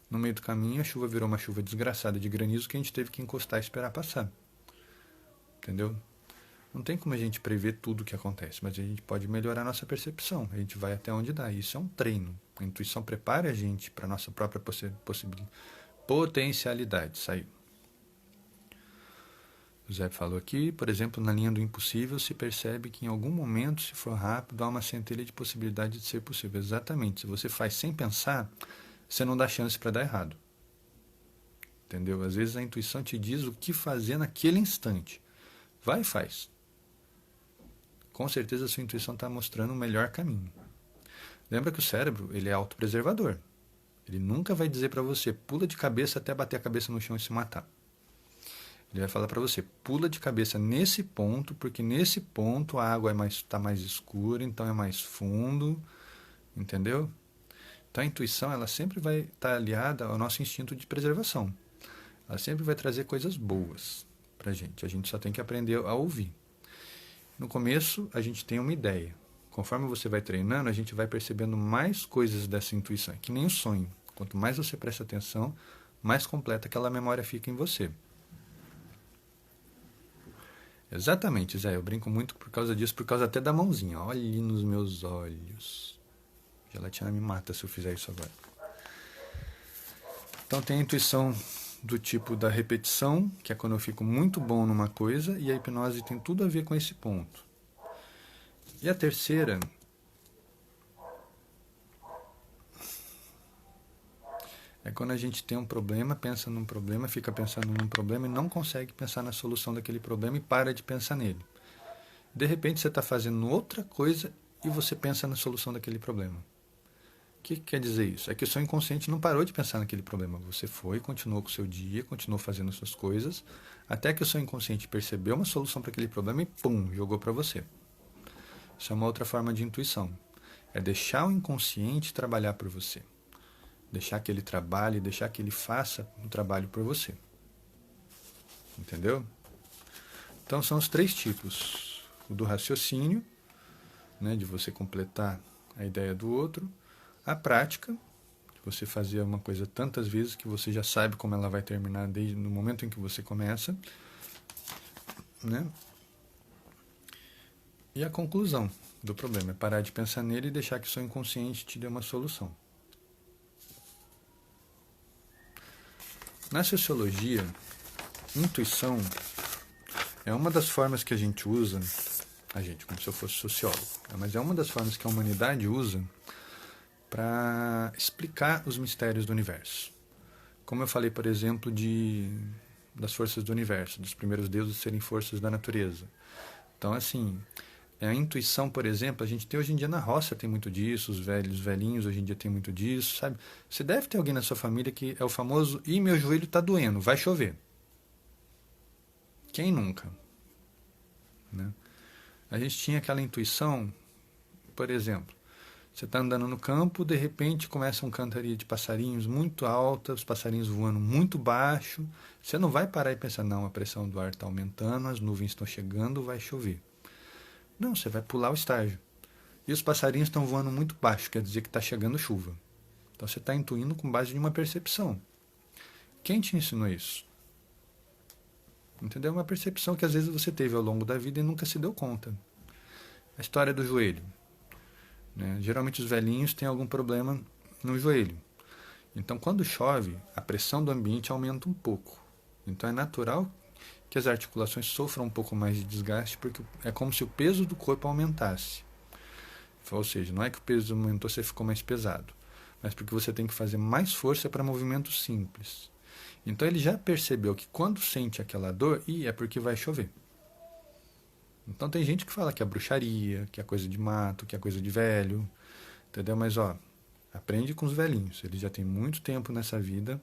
No meio do caminho, a chuva virou uma chuva desgraçada de granizo que a gente teve que encostar e esperar passar. Entendeu? Não tem como a gente prever tudo o que acontece, mas a gente pode melhorar a nossa percepção. A gente vai até onde dá. Isso é um treino. A intuição prepara a gente para a nossa própria potencialidade. Saiu. O Zé falou aqui, por exemplo, na linha do impossível se percebe que em algum momento, se for rápido, há uma centelha de possibilidade de ser possível. Exatamente. Se você faz sem pensar, você não dá chance para dar errado. Entendeu? Às vezes a intuição te diz o que fazer naquele instante. Vai e faz. com certeza a sua intuição está mostrando o melhor caminho. Lembra que o cérebro, ele é autopreservador. Ele nunca vai dizer para você, pula de cabeça até bater a cabeça no chão e se matar. Ele vai falar para você, pula de cabeça nesse ponto, porque nesse ponto a água está mais escura, então é mais fundo, entendeu? Então a intuição, ela sempre vai estar aliada ao nosso instinto de preservação. Ela sempre vai trazer coisas boas para a gente só tem que aprender a ouvir. No começo, a gente tem uma ideia. Conforme você vai treinando, a gente vai percebendo mais coisas dessa intuição. É que nem o sonho. Quanto mais você presta atenção, mais completa aquela memória fica em você. Exatamente, Zé. Eu brinco muito por causa disso, por causa até da mãozinha. Olhe nos meus olhos. A gelatina me mata se eu fizer isso agora. Então tem a intuição do tipo da repetição, que é quando eu fico muito bom numa coisa, e a hipnose tem tudo a ver com esse ponto. E a terceira é quando a gente tem um problema, pensa num problema, fica pensando num problema e não consegue pensar na solução daquele problema e para de pensar nele. De repente você está fazendo outra coisa e você pensa na solução daquele problema. O que quer dizer isso? É que o seu inconsciente não parou de pensar naquele problema. Você foi, continuou com o seu dia, continuou fazendo suas coisas, até que o seu inconsciente percebeu uma solução para aquele problema e pum, jogou para você. Isso é uma outra forma de intuição. É deixar o inconsciente trabalhar por você. Deixar que ele trabalhe, deixar que ele faça o trabalho por você. Entendeu? Então são os 3 tipos. O do raciocínio, né, de você completar a ideia do outro. A prática, de você fazer uma coisa tantas vezes que você já sabe como ela vai terminar desde no momento em que você começa. Né? E a conclusão do problema é parar de pensar nele e deixar que o seu inconsciente te dê uma solução. Na sociologia, intuição é uma das formas que a gente usa, como se eu fosse sociólogo, mas é uma das formas que a humanidade usa para explicar os mistérios do universo. Como eu falei, por exemplo, das forças do universo, dos primeiros deuses serem forças da natureza. Então, assim, a intuição, por exemplo, a gente tem hoje em dia na roça, tem muito disso, os velhinhos hoje em dia tem muito disso, sabe? Você deve ter alguém na sua família que é o famoso, ih, meu joelho está doendo, vai chover. Quem nunca? Né? A gente tinha aquela intuição, por exemplo, você está andando no campo, de repente começa uma cantaria de passarinhos muito alta, os passarinhos voando muito baixo, você não vai parar e pensar, não, a pressão do ar está aumentando, as nuvens estão chegando, vai chover. Não, você vai pular o estágio. E os passarinhos estão voando muito baixo, quer dizer que está chegando chuva. Então você está intuindo com base em uma percepção. Quem te ensinou isso? Entendeu? Uma percepção que às vezes você teve ao longo da vida e nunca se deu conta. A história do joelho. Né? Geralmente os velhinhos têm algum problema no joelho. Então quando chove, a pressão do ambiente aumenta um pouco. Então é natural que as articulações sofram um pouco mais de desgaste, porque é como se o peso do corpo aumentasse. Ou seja, não é que o peso aumentou, você ficou mais pesado, mas porque você tem que fazer mais força para movimentos simples. Então ele já percebeu que quando sente aquela dor, é porque vai chover. Então tem gente que fala que é bruxaria, que é coisa de mato, que é coisa de velho, entendeu? Mas aprende com os velhinhos, eles já têm muito tempo nessa vida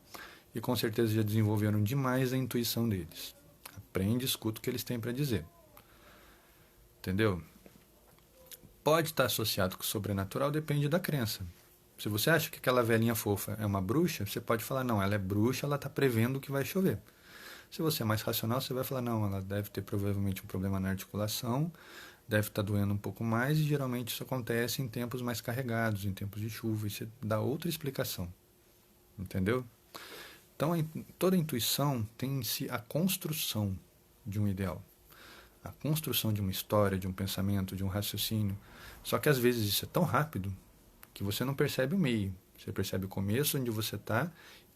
e com certeza já desenvolveram demais a intuição deles. Aprende, escuta o que eles têm para dizer. Entendeu? Pode estar associado com o sobrenatural, depende da crença. Se você acha que aquela velhinha fofa é uma bruxa, você pode falar, não, ela é bruxa, ela está prevendo que vai chover. Se você é mais racional, você vai falar, não, ela deve ter provavelmente um problema na articulação, deve estar doendo um pouco mais, e geralmente isso acontece em tempos mais carregados, em tempos de chuva, e você dá outra explicação. Entendeu? Então, toda intuição tem em si a construção de um ideal, a construção de uma história, de um pensamento, de um raciocínio. Só que às vezes isso é tão rápido que você não percebe o meio. Você percebe o começo, onde você está,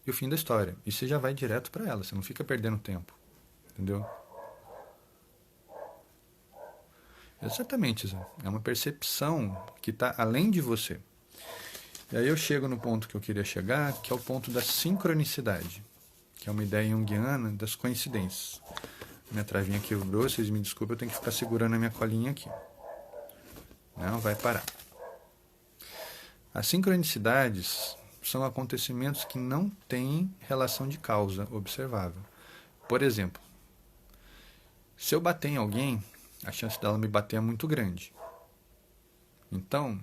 e o fim da história. E você já vai direto para ela, você não fica perdendo tempo. Entendeu? Exatamente, Zé. É uma percepção que está além de você. E aí eu chego no ponto que eu queria chegar, que é o ponto da sincronicidade, que é uma ideia junguiana das coincidências. Minha travinha quebrou, vocês me desculpem, eu tenho que ficar segurando a minha colinha aqui. Não vai parar. As sincronicidades são acontecimentos que não têm relação de causa observável. Por exemplo, se eu bater em alguém, a chance dela me bater é muito grande. Então,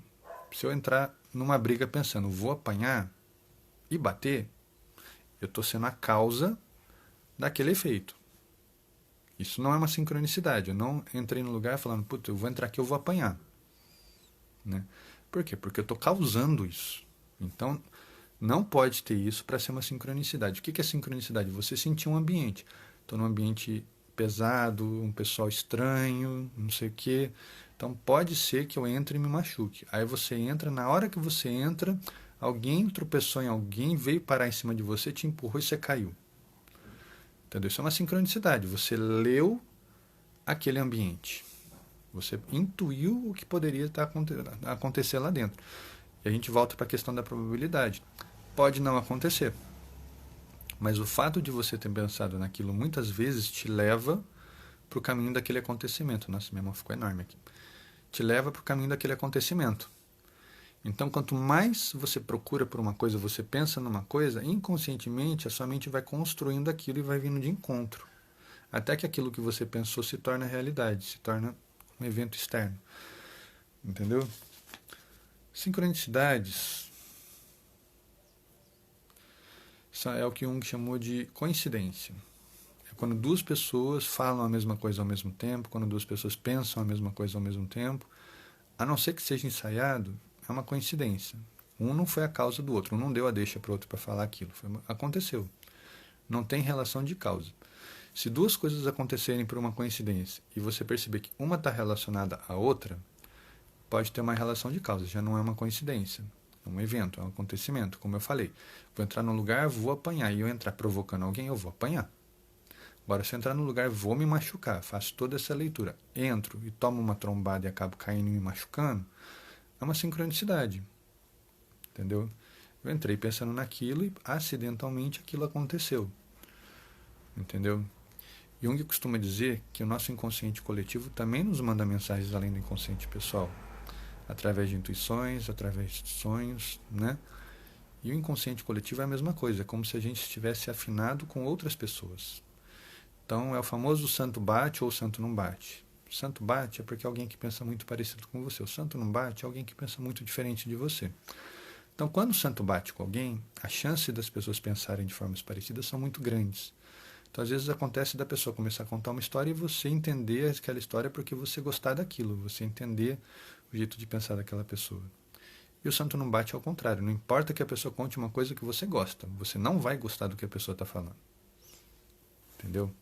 se eu entrar numa briga pensando, vou apanhar e bater, eu estou sendo a causa daquele efeito. Isso não é uma sincronicidade. Eu não entrei no lugar falando, puta, eu vou entrar aqui, eu vou apanhar. Né? Por quê? Porque eu estou causando isso. Então, não pode ter isso para ser uma sincronicidade. O que é sincronicidade? Você sentir um ambiente. Estou num ambiente pesado, um pessoal estranho, não sei o quê. Então, pode ser que eu entre e me machuque. Aí você entra, na hora que você entra, alguém tropeçou em alguém, veio parar em cima de você, te empurrou e você caiu. Entendeu? Isso é uma sincronicidade. Você leu aquele ambiente. Você intuiu o que poderia acontecer lá dentro. E a gente volta para a questão da probabilidade. Pode não acontecer. Mas o fato de você ter pensado naquilo muitas vezes te leva para o caminho daquele acontecimento. Nossa, minha mão ficou enorme aqui. Te leva para o caminho daquele acontecimento. Então, quanto mais você procura por uma coisa, você pensa numa coisa, inconscientemente a sua mente vai construindo aquilo e vai vindo de encontro. Até que aquilo que você pensou se torna realidade, se torna um evento externo. Entendeu? Sincronicidades é o que Jung chamou de coincidência. É quando duas pessoas falam a mesma coisa ao mesmo tempo, quando duas pessoas pensam a mesma coisa ao mesmo tempo, a não ser que seja ensaiado, é uma coincidência. Um não foi a causa do outro, um não deu a deixa para o outro para falar aquilo. Aconteceu. Não tem relação de causa. Se duas coisas acontecerem por uma coincidência e você perceber que uma está relacionada à outra, pode ter uma relação de causa, já não é uma coincidência. É um evento, é um acontecimento, como eu falei. Vou entrar num lugar, vou apanhar. E eu entrar provocando alguém, eu vou apanhar. Agora, se eu entrar num lugar, vou me machucar. Faço toda essa leitura. Entro e tomo uma trombada e acabo caindo e me machucando. É uma sincronicidade. Entendeu? Eu entrei pensando naquilo e acidentalmente aquilo aconteceu. Entendeu? Jung costuma dizer que o nosso inconsciente coletivo também nos manda mensagens além do inconsciente pessoal. Através de intuições, através de sonhos, né? E o inconsciente coletivo é a mesma coisa, é como se a gente estivesse afinado com outras pessoas. Então é o famoso santo bate ou santo não bate. O santo bate é porque é alguém que pensa muito parecido com você. O santo não bate é alguém que pensa muito diferente de você. Então quando o santo bate com alguém, a chance das pessoas pensarem de formas parecidas são muito grandes. Então às vezes acontece da pessoa começar a contar uma história e você entender aquela história porque você gostar daquilo, você entender o jeito de pensar daquela pessoa. E o santo não bate ao contrário. Não importa que a pessoa conte uma coisa que você gosta. Você não vai gostar do que a pessoa está falando. Entendeu?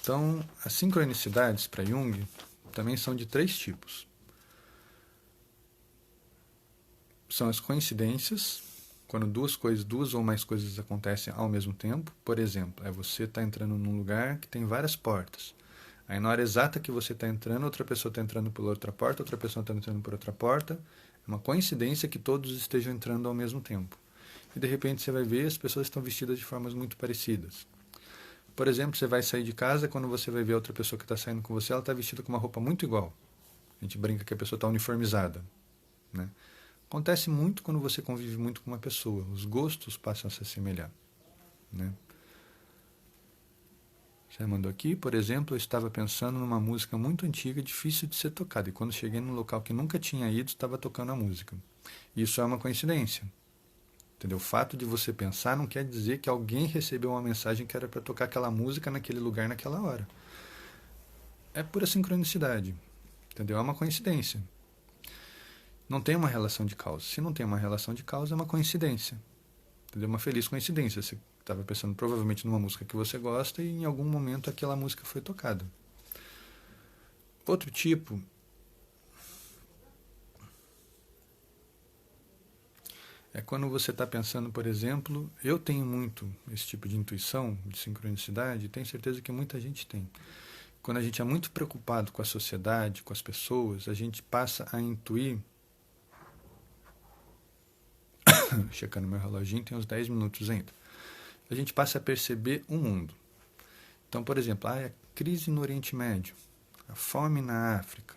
Então, as sincronicidades para Jung também são de 3 tipos. São as coincidências, quando duas ou mais coisas acontecem ao mesmo tempo. Por exemplo, você está entrando num lugar que tem várias portas. Aí na hora exata que você está entrando, outra pessoa está entrando por outra porta, outra pessoa está entrando por outra porta. É uma coincidência que todos estejam entrando ao mesmo tempo. E de repente você vai ver as pessoas estão vestidas de formas muito parecidas. Por exemplo, você vai sair de casa, quando você vai ver outra pessoa que está saindo com você, ela está vestida com uma roupa muito igual. A gente brinca que a pessoa está uniformizada. Né? Acontece muito quando você convive muito com uma pessoa. Os gostos passam a se assemelhar. Né? Você mandou aqui, por exemplo, eu estava pensando numa música muito antiga, difícil de ser tocada. E quando cheguei num local que nunca tinha ido, estava tocando a música. Isso é uma coincidência. Entendeu? O fato de você pensar não quer dizer que alguém recebeu uma mensagem que era para tocar aquela música naquele lugar, naquela hora. É pura sincronicidade. Entendeu? É uma coincidência. Não tem uma relação de causa. Se não tem uma relação de causa, é uma coincidência. Entendeu? Uma feliz coincidência. Você estava pensando provavelmente numa música que você gosta e em algum momento aquela música foi tocada. Outro tipo é quando você está pensando, por exemplo, eu tenho muito esse tipo de intuição, de sincronicidade, tenho certeza que muita gente tem. Quando a gente é muito preocupado com a sociedade, com as pessoas, a gente passa a intuir. Checando meu reloginho, tem uns 10 minutos ainda. A gente passa a perceber o mundo. Então, por exemplo, a crise no Oriente Médio, a fome na África,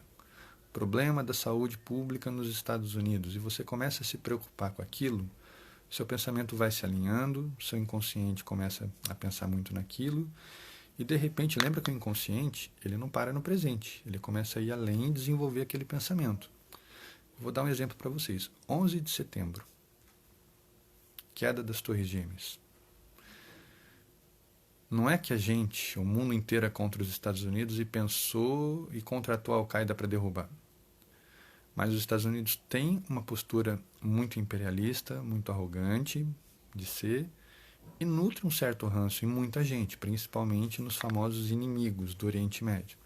problema da saúde pública nos Estados Unidos, e você começa a se preocupar com aquilo, seu pensamento vai se alinhando, seu inconsciente começa a pensar muito naquilo, e de repente, lembra que o inconsciente, ele não para no presente, ele começa a ir além e desenvolver aquele pensamento. Vou dar um exemplo para vocês. 11 de setembro, queda das Torres Gêmeas. Não é que a gente, o mundo inteiro é contra os Estados Unidos e pensou e contratou a Al-Qaeda para derrubar. Mas os Estados Unidos têm uma postura muito imperialista, muito arrogante de ser, e nutre um certo ranço em muita gente, principalmente nos famosos inimigos do Oriente Médio.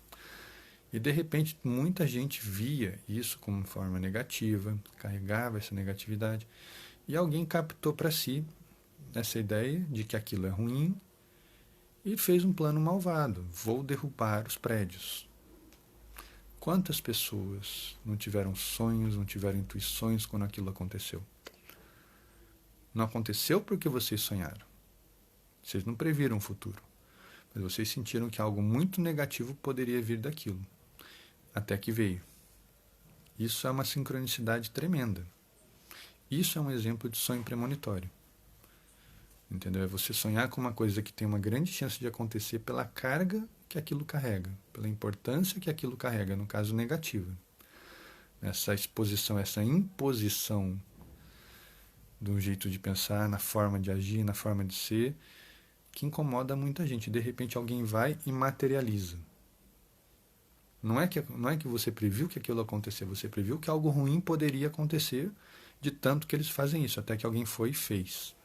E de repente muita gente via isso como forma negativa, carregava essa negatividade, e alguém captou para si essa ideia de que aquilo é ruim e fez um plano malvado: vou derrubar os prédios. Quantas pessoas não tiveram sonhos, não tiveram intuições quando aquilo aconteceu? Não aconteceu porque vocês sonharam. Vocês não previram o futuro. Mas vocês sentiram que algo muito negativo poderia vir daquilo. Até que veio. Isso é uma sincronicidade tremenda. Isso é um exemplo de sonho premonitório. Entendeu? É você sonhar com uma coisa que tem uma grande chance de acontecer pela carga que aquilo carrega, pela importância que aquilo carrega, no caso negativa. Essa exposição, essa imposição de um jeito de pensar, na forma de agir, na forma de ser, que incomoda muita gente. De repente alguém vai e materializa. Não é que você previu que aquilo ia acontecer, você previu que algo ruim poderia acontecer, de tanto que eles fazem isso, até que alguém foi e fez.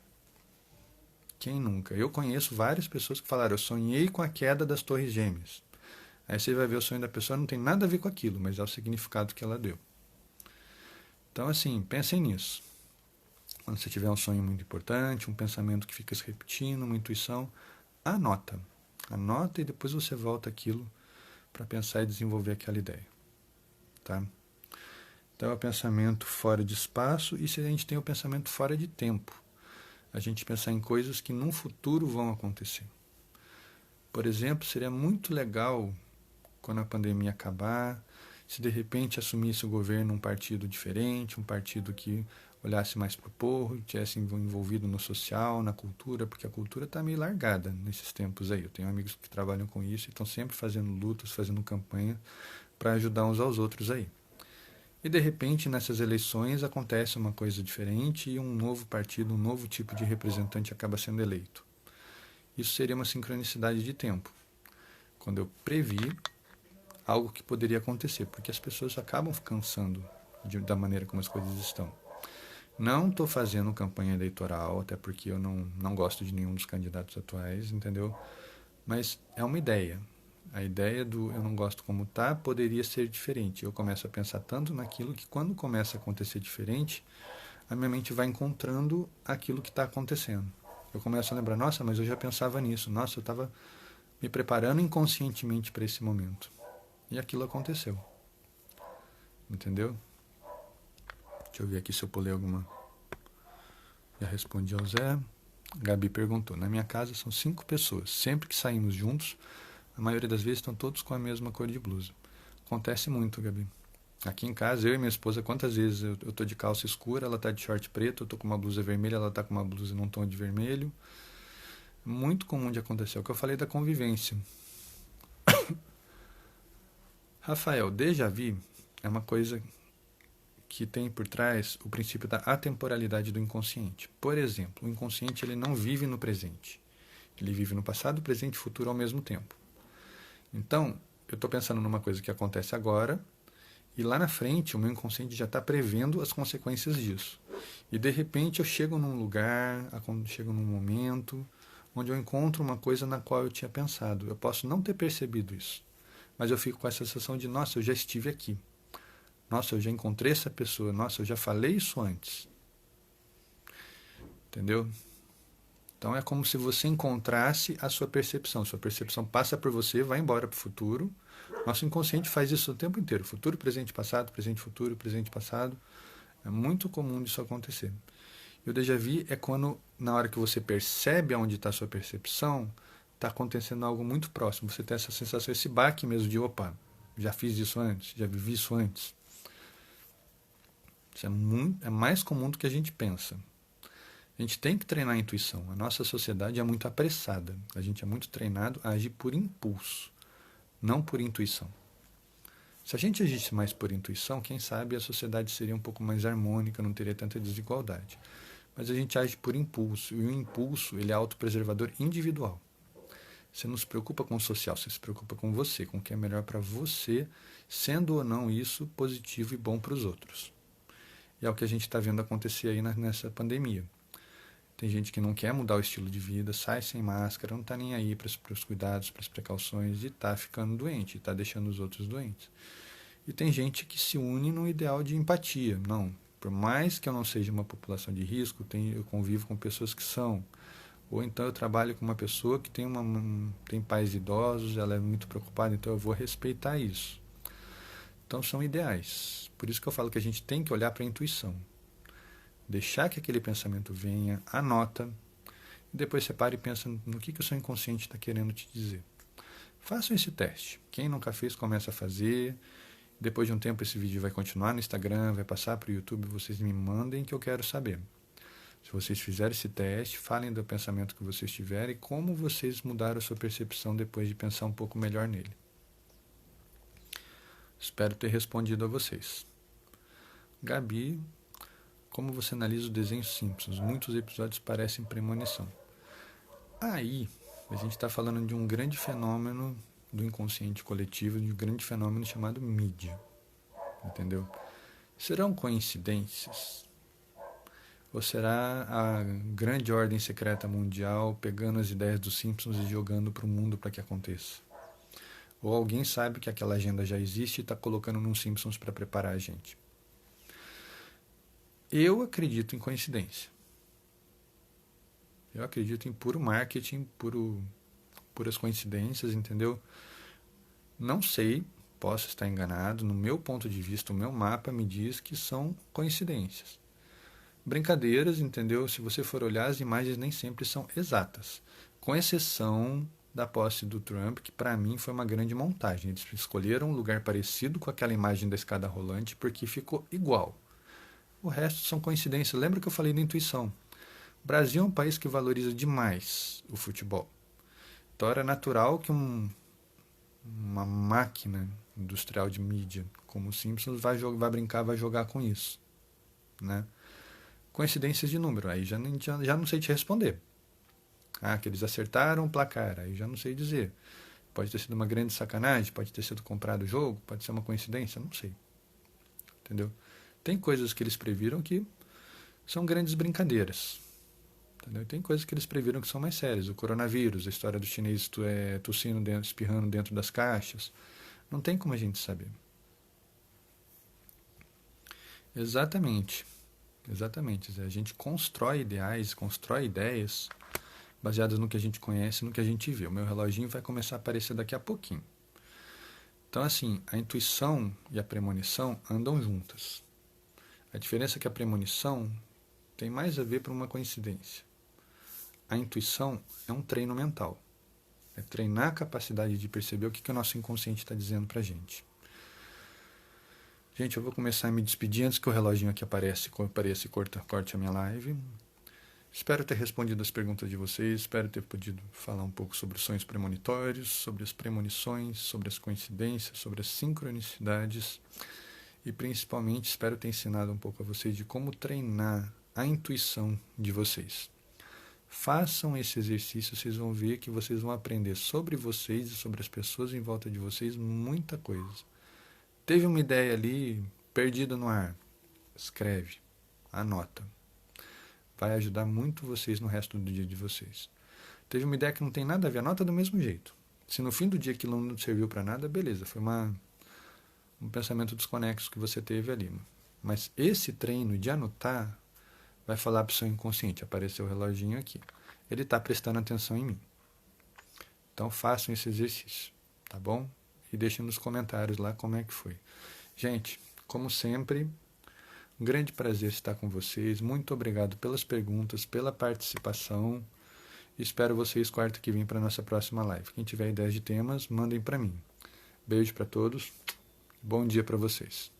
Quem nunca? Eu conheço várias pessoas que falaram: eu sonhei com a queda das Torres Gêmeas. Aí você vai ver o sonho da pessoa, não tem nada a ver com aquilo, mas é o significado que ela deu. Então, assim, pensem nisso. Quando você tiver um sonho muito importante, um pensamento que fica se repetindo, uma intuição, anota. Anota e depois você volta aquilo para pensar e desenvolver aquela ideia. Tá? Então é o pensamento fora de espaço, e se a gente tem o pensamento fora de tempo, a gente pensar em coisas que no futuro vão acontecer. Por exemplo, seria muito legal, quando a pandemia acabar, se de repente assumisse o governo um partido diferente, um partido que olhasse mais para o povo, tivesse envolvido no social, na cultura, porque a cultura está meio largada nesses tempos aí. Eu tenho amigos que trabalham com isso e estão sempre fazendo lutas, fazendo campanha para ajudar uns aos outros aí. E de repente nessas eleições acontece uma coisa diferente e um novo partido, um novo tipo de representante acaba sendo eleito. Isso seria uma sincronicidade de tempo, quando eu previ algo que poderia acontecer, porque as pessoas acabam cansando da maneira como as coisas estão. Não estou fazendo campanha eleitoral, até porque eu não gosto de nenhum dos candidatos atuais, entendeu? Mas é uma ideia. A ideia do eu não gosto como tá poderia ser diferente. Eu começo a pensar tanto naquilo que quando começa a acontecer diferente, a minha mente vai encontrando aquilo que está acontecendo. Eu começo a lembrar: nossa, mas eu já pensava nisso. Nossa, eu estava me preparando inconscientemente para esse momento. E aquilo aconteceu. Entendeu? Deixa eu ver aqui se eu pulei alguma. Já respondi ao Zé. Gabi perguntou: na minha casa são 5 pessoas. Sempre que saímos juntos, a maioria das vezes estão todos com a mesma cor de blusa. Acontece muito, Gabi. Aqui em casa, eu e minha esposa, quantas vezes eu tô de calça escura, ela tá de short preto, eu tô com uma blusa vermelha, ela tá com uma blusa num tom de vermelho. Muito comum de acontecer. É o que eu falei da convivência. Rafael, déjà vu é uma coisa que tem por trás o princípio da atemporalidade do inconsciente. Por exemplo, o inconsciente ele não vive no presente. Ele vive no passado, presente e futuro ao mesmo tempo. Então, eu estou pensando numa coisa que acontece agora, e lá na frente o meu inconsciente já está prevendo as consequências disso. E de repente eu chego num lugar, chego num momento, onde eu encontro uma coisa na qual eu tinha pensado. Eu posso não ter percebido isso, mas eu fico com essa sensação de: nossa, eu já estive aqui. Nossa, eu já encontrei essa pessoa. Nossa, eu já falei isso antes. Entendeu? Então é como se você encontrasse a sua percepção. Sua percepção passa por você, vai embora para o futuro. Nosso inconsciente faz isso o tempo inteiro. Futuro, presente, futuro, presente, passado. É muito comum disso acontecer. E o déjà vu é quando, na hora que você percebe aonde está a sua percepção, está acontecendo algo muito próximo. Você tem essa sensação, esse baque mesmo de: opa, Já fiz isso antes? Já vivi isso antes? Isso é mais comum do que a gente pensa. A gente tem que treinar a intuição. A nossa sociedade é muito apressada. A gente é muito treinado a agir por impulso, não por intuição. Se a gente agisse mais por intuição, quem sabe a sociedade seria um pouco mais harmônica, não teria tanta desigualdade. Mas a gente age por impulso, e o impulso ele é autopreservador individual. Você não se preocupa com o social, você se preocupa com você, com o que é melhor para você, sendo ou não isso positivo e bom para os outros. E é o que a gente está vendo acontecer aí nessa pandemia. Tem gente que não quer mudar o estilo de vida, sai sem máscara, não está nem aí para os cuidados, para as precauções e está ficando doente, está deixando os outros doentes. E tem gente que se une no ideal de empatia. Não, por mais que eu não seja uma população de risco, eu convivo com pessoas que são. Ou então eu trabalho com uma pessoa que tem pais idosos, ela é muito preocupada, então eu vou respeitar isso. Então são ideais. Por isso que eu falo que a gente tem que olhar para a intuição. Deixar que aquele pensamento venha, anota, e depois você para e pensa no que o seu inconsciente está querendo te dizer. Façam esse teste. Quem nunca fez, começa a fazer. Depois de um tempo esse vídeo vai continuar no Instagram, vai passar para o YouTube, vocês me mandem que eu quero saber. Se vocês fizerem esse teste, falem do pensamento que vocês tiverem e como vocês mudaram a sua percepção depois de pensar um pouco melhor nele. Espero ter respondido a vocês. Gabi, como você analisa o desenho Simpsons? Muitos episódios parecem premonição. Aí, a gente está falando de um grande fenômeno do inconsciente coletivo, de um grande fenômeno chamado mídia. Entendeu? Serão coincidências? Ou será a grande ordem secreta mundial pegando as ideias dos Simpsons e jogando para o mundo para que aconteça? Ou alguém sabe que aquela agenda já existe e está colocando nos Simpsons para preparar a gente? Eu acredito em coincidência. Eu acredito em puro marketing, puras coincidências, entendeu? Não sei, posso estar enganado. No meu ponto de vista, o meu mapa me diz que são coincidências. Brincadeiras, entendeu? Se você for olhar, as imagens nem sempre são exatas. Com exceção da posse do Trump, que para mim foi uma grande montagem. Eles escolheram um lugar parecido com aquela imagem da escada rolante porque ficou igual. O resto são coincidências. Lembra que eu falei da intuição? O Brasil é um país que valoriza demais o futebol. Então era natural que uma máquina industrial de mídia como o Simpsons vai brincar, vai jogar com isso. Né? Coincidências de número, aí já não sei te responder. Que eles acertaram o placar, aí já não sei dizer. Pode ter sido uma grande sacanagem, pode ter sido comprado o jogo, pode ser uma coincidência, não sei. Entendeu? Tem coisas que eles previram que são grandes brincadeiras. Entendeu? Tem coisas que eles previram que são mais sérias. O coronavírus, a história do chinês tossindo, espirrando dentro das caixas. Não tem como a gente saber. Exatamente. A gente constrói ideais, constrói ideias baseadas no que a gente conhece, no que a gente vê. O meu reloginho vai começar a aparecer daqui a pouquinho. Então, assim, a intuição e a premonição andam juntas. A diferença é que a premonição tem mais a ver por uma coincidência. A intuição é um treino mental. É treinar a capacidade de perceber o que o nosso inconsciente está dizendo para a gente. Gente, eu vou começar a me despedir antes que o reloginho aqui apareça e corte a minha live. Espero ter respondido as perguntas de vocês, espero ter podido falar um pouco sobre os sonhos premonitórios, sobre as premonições, sobre as coincidências, sobre as sincronicidades e principalmente espero ter ensinado um pouco a vocês de como treinar a intuição de vocês. Façam esse exercício, vocês vão ver que vocês vão aprender sobre vocês e sobre as pessoas em volta de vocês muita coisa. Teve uma ideia ali perdida no ar, escreve, anota. Vai ajudar muito vocês no resto do dia de vocês. Teve uma ideia que não tem nada a ver, anota do mesmo jeito. Se no fim do dia aquilo não serviu para nada, beleza, foi um pensamento desconexo que você teve ali. Mas esse treino de anotar vai falar para o seu inconsciente, apareceu o reloginho aqui. Ele está prestando atenção em mim. Então façam esse exercício, tá bom? E deixem nos comentários lá como é que foi. Gente, como sempre, um grande prazer estar com vocês. Muito obrigado pelas perguntas, pela participação. Espero vocês quarta que vem para a nossa próxima live. Quem tiver ideias de temas, mandem para mim. Beijo para todos. Bom dia para vocês.